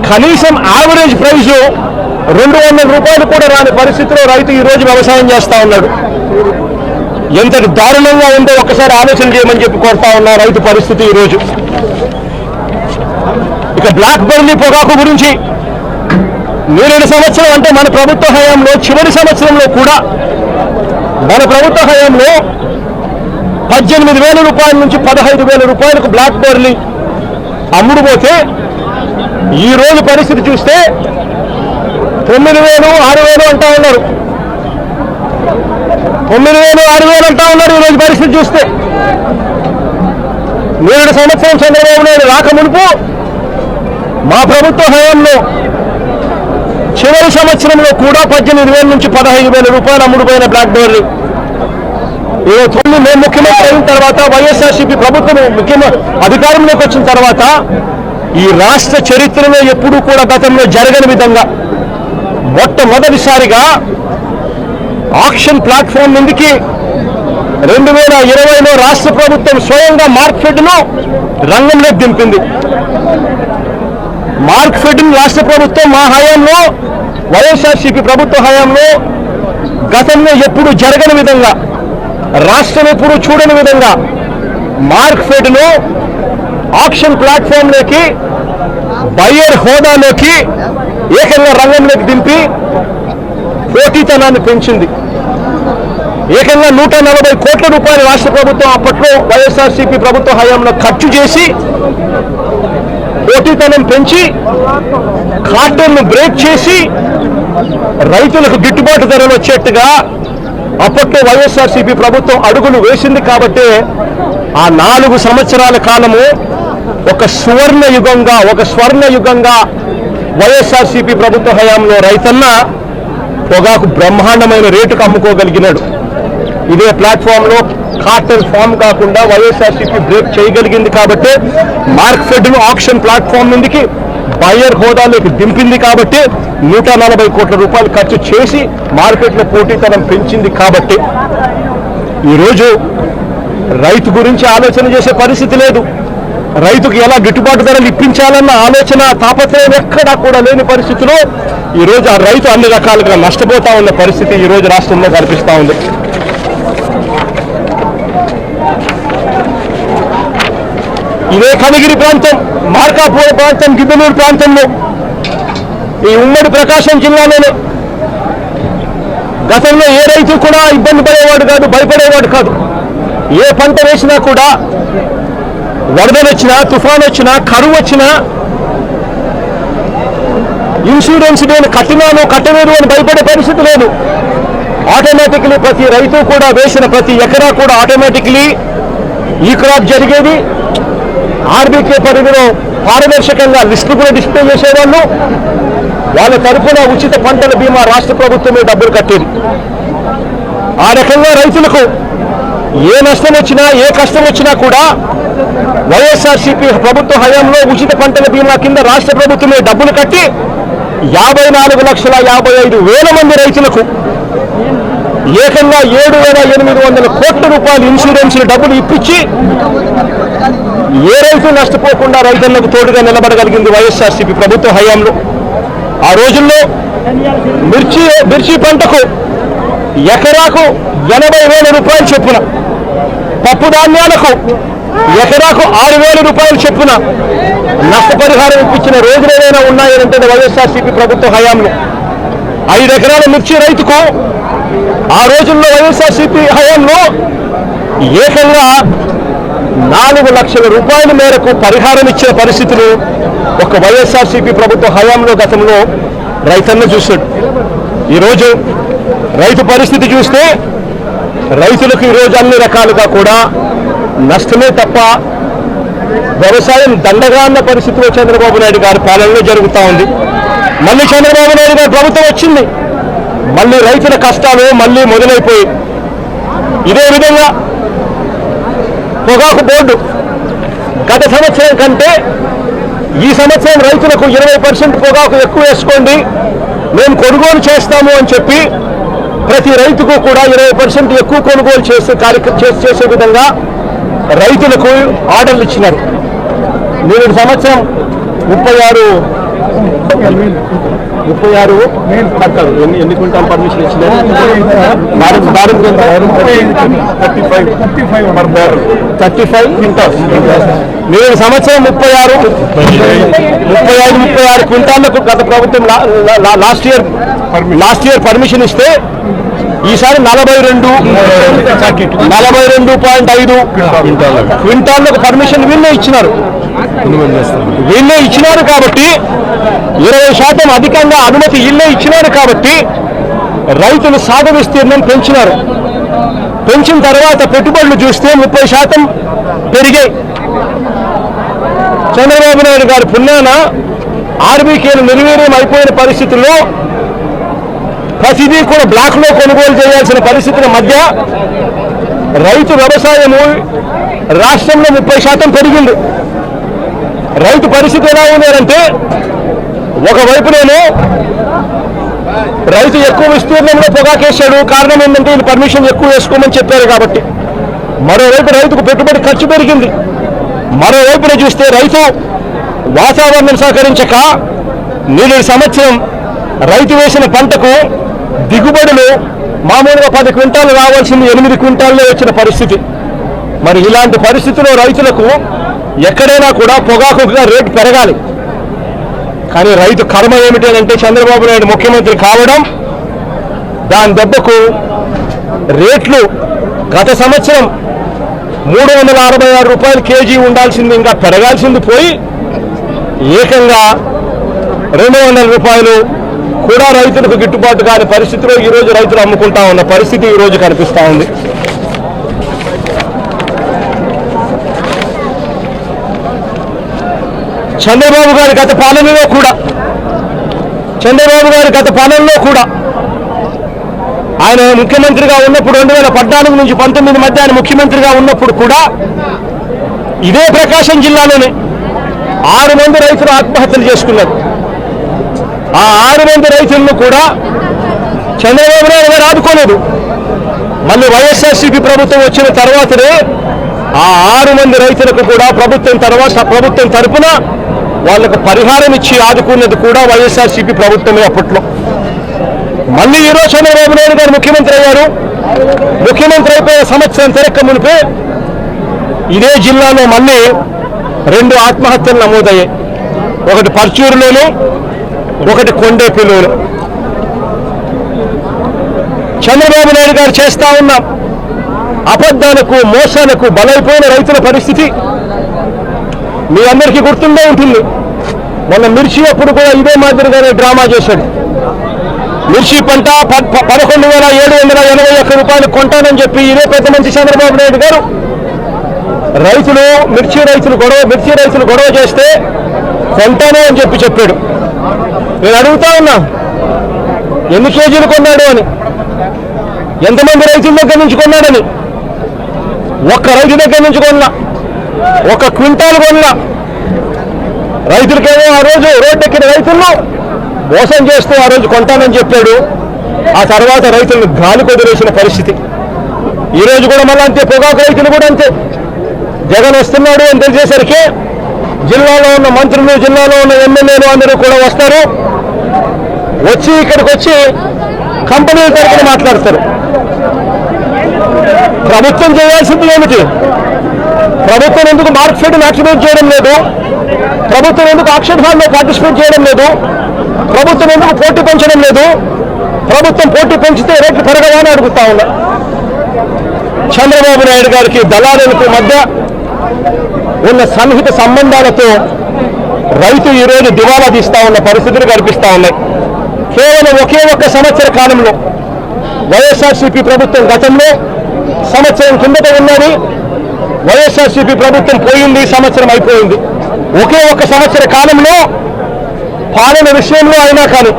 కనీసం యావరేజ్ ప్రైజు 200 రూపాయలు కూడా రాని పరిస్థితిలో రైతు ఈరోజు వ్యవసాయం చేస్తా ఉన్నాడు. ఎంతటి దారుణంగా ఉందో ఒక్కసారి ఆలోచన చేయమని చెప్పి కోరుతా ఉన్నా రైతు పరిస్థితి ఈరోజు. ఇక బ్లాక్ బెర్రీ పొగాకు గురించి నేరేడు సంవత్సరం అంటే మన ప్రభుత్వ హయాంలో చివరి సంవత్సరంలో కూడా మన ప్రభుత్వ హయాంలో 18,000 రూపాయల నుంచి 15,000 రూపాయలకు బ్లాక్ బెర్రీ అమ్ముడుపోతే ఈ రోజు పరిస్థితి చూస్తే 9,000, 6,000 అంటా ఉన్నారు. 9,000, 6,000 అంటా ఉన్నారు ఈరోజు పరిస్థితి చూస్తే. నేరేడు సంవత్సరం చంద్రబాబు నాయుడు రాక మునుపు మా ప్రభుత్వ హయాంలో చివరి సంవత్సరంలో కూడా 18,000 నుంచి 15,000 రూపాయలు అమ్ముడుపోయిన బ్లాక్ బెర్రీ మేము ముఖ్యమంత్రి అయిన తర్వాత వైఎస్ఆర్సీపీ ప్రభుత్వం అధికారంలోకి వచ్చిన తర్వాత ఈ రాష్ట్ర చరిత్రలో ఎప్పుడూ కూడా గతంలో జరగని విధంగా మొట్టమొదటిసారిగా ఆక్షన్ ప్లాట్ఫామ్ మీదకి 2020లో రాష్ట్ర ప్రభుత్వం స్వయంగా మార్క్ఫెడ్ను రంగంలోకి దింపింది. మార్క్ఫెడ్ను రాష్ట్ర ప్రభుత్వం మా హయాంలో వైఎస్ఆర్సీపీ ప్రభుత్వ హయాంలో గతంలో ఎప్పుడు జరగని విధంగా రాష్ట్రం ఎప్పుడు చూడని విధంగా మార్క్ఫెడ్ను ఆక్షన్ ప్లాట్ఫామ్లోకి బయ్యర్ హోదాలోకి ఏకంగా రంగంలోకి దింపి పోటీతనాన్ని పెంచింది. ఏకంగా 140 కోట్ల రూపాయలు రాష్ట్ర ప్రభుత్వం అప్పట్లో వైఎస్ఆర్సీపీ ప్రభుత్వ హయాంలో ఖర్చు చేసి పోటీతనం పెంచి కార్టెల్ను బ్రేక్ చేసి రైతులకు గిట్టుబాటు ధరలు వచ్చేట్టుగా అప్పట్లో వైఎస్ఆర్సీపీ ప్రభుత్వం అడుగులు వేసింది. కాబట్టి ఆ 4 సంవత్సరాల కాలము ఒక స్వర్ణ యుగంగా వైఎస్ఆర్సీపీ ప్రభుత్వ హయాంలో రైతన్న పొగాకు బ్రహ్మాండమైన రేటుకు అమ్ముకోగలిగినాడు. ఇదే ప్లాట్ఫామ్లో కార్టెల్ ఫామ్ కాకుండా వైఎస్ఆర్సీపీ బ్రేక్ చేయగలిగింది. కాబట్టి మార్క్ఫెడ్ను ఆక్షన్ ప్లాట్ఫామ్ నుండికి బయ్యర్ హోదాలోకి దింపింది. కాబట్టి 140 కోట్ల రూపాయలు ఖర్చు చేసి మార్కెట్లో పోటీతనం పెంచింది. కాబట్టి ఈరోజు రైతు గురించి ఆలోచన చేసే పరిస్థితి లేదు. రైతుకు ఎలా గిట్టుబాటు ధరలు ఇప్పించాలన్న ఆలోచన తాపత్రయం ఎక్కడా కూడా లేని పరిస్థితిలో ఈరోజు ఆ రైతు అన్ని రకాలుగా నష్టపోతా ఉన్న పరిస్థితి ఈరోజు రాష్ట్రంలో కనిపిస్తూ ఉంది. ఇదే కనిగిరి ప్రాంతం, మార్కాపురం ప్రాంతం, గిద్దలూరు ప్రాంతంలో ఈ ఉమ్మడి ప్రకాశం జిల్లాలోనే గతంలో ఏ రైతు కూడా ఇబ్బంది పడేవాడు కాదు, భయపడేవాడు కాదు. ఏ పంట వేసినా కూడా వరదలు వచ్చినా, తుఫాన్ వచ్చినా, కరువు వచ్చినా ఇన్సూరెన్స్ నేను కట్టినాను కట్టలేదు అని భయపడే పరిస్థితి లేదు. ఆటోమేటిక్లీ ప్రతి రైతు కూడా వేసిన ప్రతి ఎకరా కూడా ఆటోమేటిక్లీ ఈ క్రాప్ జరిగేది. ఆర్బీకే పరిధిలో పారదర్శకంగా లిస్టు కూడా డిస్ప్లే చేసేవాళ్ళు. వాళ్ళ తరఫున ఉచిత పంటల బీమా రాష్ట్ర ప్రభుత్వమే డబ్బులు కట్టేది. ఆ రకంగా రైతులకు ఏ నష్టం వచ్చినా, ఏ కష్టం వచ్చినా కూడా వైఎస్ఆర్సీపీ ప్రభుత్వ హయాంలో ఉచిత పంటల బీమా కింద రాష్ట్ర ప్రభుత్వమే డబ్బులు కట్టి 54,55,000 మంది రైతులకు ఏకంగా 7,800 కోట్ల రూపాయలు ఇన్సూరెన్స్ డబ్బులు ఇప్పించి ఏ రైతు నష్టపోకుండా రైతులకు తోడుగా నిలబడగలిగింది వైఎస్ఆర్సీపీ ప్రభుత్వ హయాంలో. ఆ రోజుల్లో మిర్చి పంటకు ఎకరాకు 80,000 రూపాయలు చొప్పున, పప్పు ధాన్యాలకు ఎకరాకు 6,000 రూపాయలు చొప్పున నష్టపరిహారం ఇప్పించిన రోజులు ఏదైనా ఉన్నాయంటే వైఎస్ఆర్సీపీ ప్రభుత్వ హయాంలో. 5 ఎకరాల మిర్చి రైతుకు ఆ రోజుల్లో వైఎస్ఆర్సీపీ హయాంలో ఏకంగా 4 లక్షల రూపాయల మేరకు పరిహారం ఇచ్చిన పరిస్థితులు ఒక వైఎస్ఆర్సీపీ ప్రభుత్వ హయాంలో గతంలో రైతన్న చూశాడు. ఈరోజు రైతు పరిస్థితి చూస్తే రైతులకు ఈరోజు అన్ని రకాలుగా కూడా నష్టమే తప్ప వ్యవసాయం దండగా అన్న పరిస్థితిలో చంద్రబాబు నాయుడు గారి పాలనలో జరుగుతూ ఉంది. మళ్ళీ చంద్రబాబు నాయుడు గారి ప్రభుత్వం వచ్చింది, మళ్ళీ రైతుల కష్టాలు మళ్ళీ మొదలైపోయి. ఇదే విధంగా పొగాకు బోర్డు గత సంవత్సరం కంటే ఈ సంవత్సరం రైతులకు 20% పొగాకు ఎక్కువ వేసుకోండి, మేము కొనుగోలు చేస్తాము అని చెప్పి ప్రతి రైతుకు కూడా 20% ఎక్కువ కొనుగోలు చేసే విధంగా రైతులకు ఆర్డర్లు ఇచ్చినారు. మీరు సంవత్సరం 36 ఎన్ని క్వింటాల్ పర్మిషన్ ఇచ్చినారు? 35 క్వింటాల్స్. మీరు సంవత్సరం 36 క్వింటాళ్లకు గత ప్రభుత్వం లాస్ట్ ఇయర్ పర్మిషన్ ఇస్తే ఈసారి 42.5 క్వింటాళ్లకు పర్మిషన్ వీళ్ళే ఇచ్చినారు. కాబట్టి 20% అధికంగా అనుమతి వీళ్ళే ఇచ్చినారు. కాబట్టి రైతులు సాగు విస్తీర్ణం పెంచినారు. పెంచిన తర్వాత పెట్టుబడులు చూస్తే 30% పెరిగాయి. చంద్రబాబు నాయుడు గారి పుణ్యాన ఆర్బీకేలు నిర్వీర్యం అయిపోయిన పరిస్థితుల్లో ప్రతిదీ కూడా బ్లాక్లో కొనుగోలు చేయాల్సిన పరిస్థితుల మధ్య రైతు వ్యవసాయము రాష్ట్రంలో 30% పెరిగింది. రైతు పరిస్థితి ఎలా ఉందంటే ఒకవైపునేమో రైతు ఎక్కువ విస్తీర్ణంలో పొగాకేశాడు, కారణం ఏంటంటే ఇది పర్మిషన్ ఎక్కువ వేసుకోమని చెప్పారు కాబట్టి. మరోవైపు రైతుకు పెట్టుబడి ఖర్చు పెరిగింది. మరోవైపున చూస్తే రైతు వాతావరణం సహకరించక నేడు సంవత్సరం రైతు వేసిన పంటకు దిగుబడులు మామూలుగా 10 క్వింటాలు రావాల్సింది 8 క్వింటాల్లో వచ్చిన పరిస్థితి. మరి ఇలాంటి పరిస్థితిలో రైతులకు ఎక్కడైనా కూడా పొగాకు రేటు పెరగాలి. కానీ రైతు కర్మ ఏమిటంటే చంద్రబాబు నాయుడు ముఖ్యమంత్రి కావడం, దాని దెబ్బకు రేట్లు గత సంవత్సరం 366 రూపాయలు కేజీ ఉండాల్సింది ఇంకా పెరగాల్సింది పోయి ఏకంగా 200 రూపాయలు కూడా రైతులకు గిట్టుబాటు కాని పరిస్థితిలో ఈరోజు రైతులు అమ్ముకుంటా ఉన్న పరిస్థితి ఈరోజు కనిపిస్తూ ఉంది. చంద్రబాబు గారి గత పాలనలో కూడా ఆయన ముఖ్యమంత్రిగా ఉన్నప్పుడు 2014 నుంచి 19 మధ్య ఆయన ముఖ్యమంత్రిగా ఉన్నప్పుడు కూడా ఇదే ప్రకాశం జిల్లాలోనే 6 మంది రైతులు ఆత్మహత్యలు చేసుకున్నారు. ఆ 6 మంది రైతులను కూడా చంద్రబాబు నాయుడు గారు ఆదుకోలేదు. మళ్ళీ వైఎస్ఆర్సీపీ ప్రభుత్వం వచ్చిన తర్వాతనే ఆ 6 మంది రైతులకు కూడా ప్రభుత్వం తరపున వాళ్లకు పరిహారం ఇచ్చి ఆదుకున్నది కూడా వైఎస్ఆర్సీపీ ప్రభుత్వమే అప్పట్లో. మళ్ళీ ఈరోజు చంద్రబాబు నాయుడు గారు ముఖ్యమంత్రి అయ్యారు. ముఖ్యమంత్రి అయిపోయే సంవత్సరం తిరక్క మునిపే ఇదే జిల్లాలో మళ్ళీ 2 ఆత్మహత్యలు నమోదయ్యాయి. ఒకటి పర్చూరులోను, ఒకటి కొండేపిలోను. చంద్రబాబు నాయుడు గారు చేస్తా ఉన్న అబద్ధాలకు, మోసాలకు బలైపోయిన రైతుల పరిస్థితి మీ అందరికీ గుర్తుండే ఉంటుంది. మొన్న మిర్చి అప్పుడు కూడా ఇదే మాదిరిగానే డ్రామా చేశాడు. మిర్చి పంట 11,781 రూపాయలు కొంటానని చెప్పి ఇదే పెద్ద మంచి చంద్రబాబు నాయుడు గారు మిర్చి రైతులు గొడవ చేస్తే కొంటాను అని చెప్పాడు. నేను అడుగుతా ఉన్నా, ఎన్ని కేజీలు కొన్నాడు అని, ఎంతమంది రైతుల దగ్గర నుంచి కొన్నాడని. ఒక్క రైతు దగ్గర నుంచి కొన్నా, 1 క్వింటాల్ కొన్నా. రైతులకేమో ఆ రోజు రోడ్డెక్కిన రైతుల్లో మోసం చేస్తూ ఆ రోజు కొంటానని చెప్పాడు. ఆ తర్వాత రైతులను గాలి కొదిలేసిన పరిస్థితి. ఈరోజు కూడా మళ్ళీ అంతే, పొగాకు రైతులు కూడా అంతే. జగన్ వస్తున్నాడు అని తెలిసేసరికి జిల్లాలో ఉన్న మంత్రులు, జిల్లాలో ఉన్న ఎమ్మెల్యేలు అందరూ కూడా వస్తారు. వచ్చి ఇక్కడికి వచ్చి కంపెనీల తరఫున మాట్లాడతారు. ప్రభుత్వం చేయాల్సింది ఏమిటి? ప్రభుత్వం ఎందుకు మార్కెట్ యాక్టివేట్ చేయడం లేదు? ప్రభుత్వం ఎందుకు ఆక్షన్ హాల్లో పార్టిసిపేట్ చేయడం లేదు? ప్రభుత్వం ఎందుకు పోటీ పెంచడం లేదు? ప్రభుత్వం పోటీ పెంచితే రేట్లు పెరగదా అని అడుగుతా ఉన్నా. చంద్రబాబు నాయుడు గారికి దళారులకు మధ్య ఉన్న సన్నిహిత సంబంధాలతో రైతు ఈరోజు దివాలా తీస్తా ఉన్న పరిస్థితులు కనిపిస్తా ఉన్నాయి. కేవలం ఒకే ఒక్క సంవత్సర కాలంలో వైఎస్ఆర్సీపీ ప్రభుత్వం గతంలో సంవత్సరం కిందట ఉన్నది, వైఎస్ఆర్సీపీ ప్రభుత్వం పోయింది, సంవత్సరం అయిపోయింది. ఒకే ఒక్క సంవత్సర కాలంలో పాలన విషయంలో అయినా కానీ,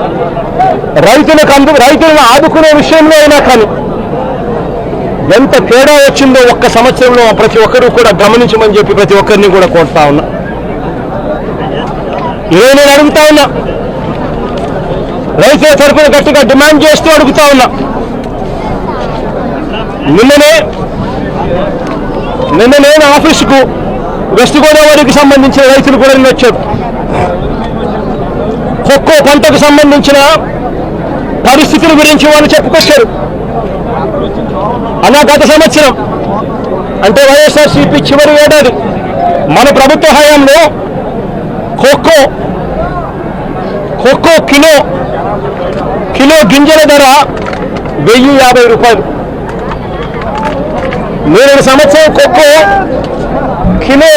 రైతులను ఆదుకునే విషయంలో అయినా కానీ ఎంత తేడా వచ్చిందో ఒక్క సంవత్సరంలో ప్రతి ఒక్కరూ కూడా గమనించమని చెప్పి ప్రతి ఒక్కరిని కూడా కోరుతా ఉన్నా. నేను అడుగుతా ఉన్నా, రైతుల తరఫున గట్టిగా డిమాండ్ చేస్తూ అడుగుతా ఉన్నా. నిన్న నేను ఆఫీసుకు వెస్ట్ గోదావరికి సంబంధించిన రైతులు కూడా నిన్న వచ్చారు. కొక్కో పంటకు సంబంధించిన పరిస్థితుల గురించి వాళ్ళు చెప్పుకొచ్చారు. అలా గత సంవత్సరం అంటే వైఎస్ఆర్సీపీ చివరి ఏడాది మన ప్రభుత్వ హయాంలో కొక్కో కిలో గింజల ధర 1050 రూపాయలు. నేడు సంవత్సరం కొక్కో కిలో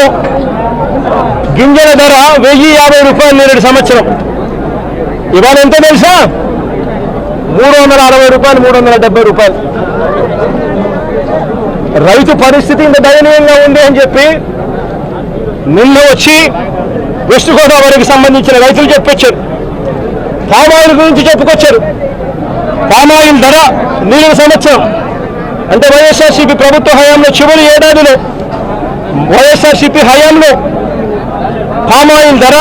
గింజల ధర 1050 రూపాయలు. నేడు సంవత్సరం ఇవాళ ఎంతో తెలుసా? 360 రూపాయలు, 370 రూపాయలు. రైతు పరిస్థితి ఇంత దయనీయంగా ఉంది అని చెప్పి నిన్న వచ్చి వెస్ట్ గోదావరికి సంబంధించిన రైతులు చెప్పొచ్చారు. పామాయిల్ గురించి చెప్పుకొచ్చారు. పామాయిల్ ధర నేడు సంవత్సరం అంటే వైఎస్ఆర్సీపీ ప్రభుత్వ హయాంలో చివరి ఏడాదిలో వైఎస్ఆర్సీపీ హయాంలో పామాయిల్ ధర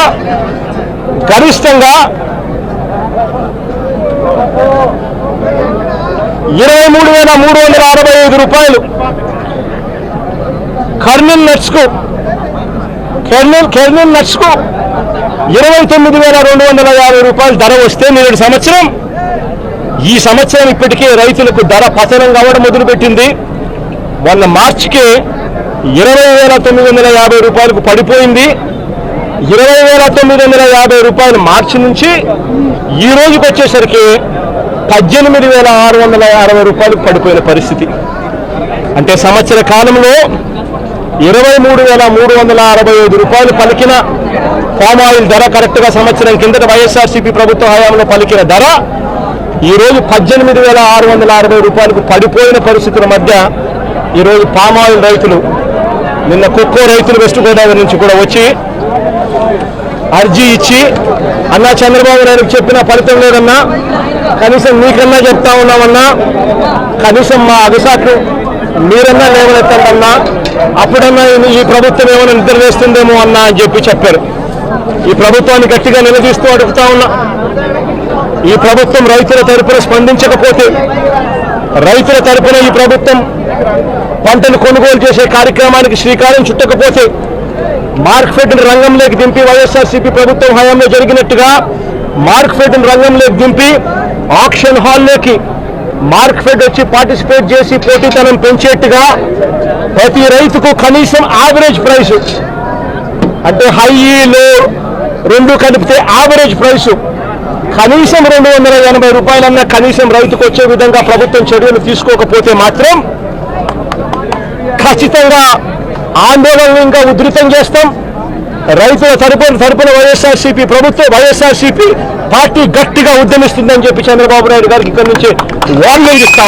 గరిష్టంగా 23,365 రూపాయలు. కర్నూల్ నట్స్కు 29,250 రూపాయలు ధర వస్తే నేడు సంవత్సరం ఈ సంవత్సరం ఇప్పటికే రైతులకు ధర పతనం కావడం మొదలుపెట్టింది. మొన్న మార్చికే 20,950 రూపాయలకు పడిపోయింది. 20,950 రూపాయలు మార్చి నుంచి ఈ రోజుకి వచ్చేసరికి 18,660 రూపాయలకు పడిపోయిన పరిస్థితి. అంటే సంవత్సర కాలంలో 23,365 రూపాయలు పలికిన పామాయిల్ ధర కరెక్ట్గా సంవత్సరం కిందట వైఎస్ఆర్సీపీ ప్రభుత్వ హయాంలో పలికిన ధర ఈరోజు 18,660 రూపాయలకు పడిపోయిన పరిస్థితుల మధ్య ఈరోజు పామాయిల్ రైతులు నిన్న కొక్కో రైతులు వెస్ట్ గోదావరి నుంచి కూడా వచ్చి అర్జీ ఇచ్చి, అన్నా చంద్రబాబు నాయుడుకి చెప్పిన ఫలితం లేదన్నా, కనీసం మీకన్నా చెప్తా ఉన్నామన్నా, కనీసం మా అగసాట్లు మీరన్నా లేవనెత్తండి అన్నా, అప్పుడన్నా ఈ ప్రభుత్వం ఏమైనా నిద్ర వేస్తుందేమో అన్నా అని చెప్పారు. ఈ ప్రభుత్వాన్ని గట్టిగా నిలదీస్తూ అడుగుతా ఉన్నా. ఈ ప్రభుత్వం రైతుల తరపున స్పందించకపోతే, రైతుల తరపున ఈ ప్రభుత్వం పంటను కొనుగోలు చేసే కార్యక్రమానికి శ్రీకారం చుట్టకపోతే, మార్కెట్ రంగంలోకి దింపి వైఎస్ఆర్సీపీ ప్రభుత్వం హయాంలో జరిగినట్టుగా మార్కెట్ రంగంలోకి దింపి ఆక్షన్ హాల్లోకి మార్కెట్ వచ్చి పార్టిసిపేట్ చేసి పోటీతనం పెంచేట్టుగా ప్రతి రైతుకు కనీసం యావరేజ్ ప్రైస్ అంటే హై లో రెండు కలిపితే యావరేజ్ ప్రైసు కనీసం 280 రూపాయలన్నా కనీసం రైతుకు వచ్చే విధంగా ప్రభుత్వం చర్యలు తీసుకోకపోతే మాత్రం ఖచ్చితంగా ఆందోళనలు ఇంకా ఉధృతం చేస్తాం. రైతుల తరపున వైఎస్ఆర్సీపీ పార్టీ గట్టిగా ఉద్యమిస్తుందని చెప్పి చంద్రబాబు నాయుడు గారికి ఇక్కడి నుంచి వార్నింగ్ ఇస్తా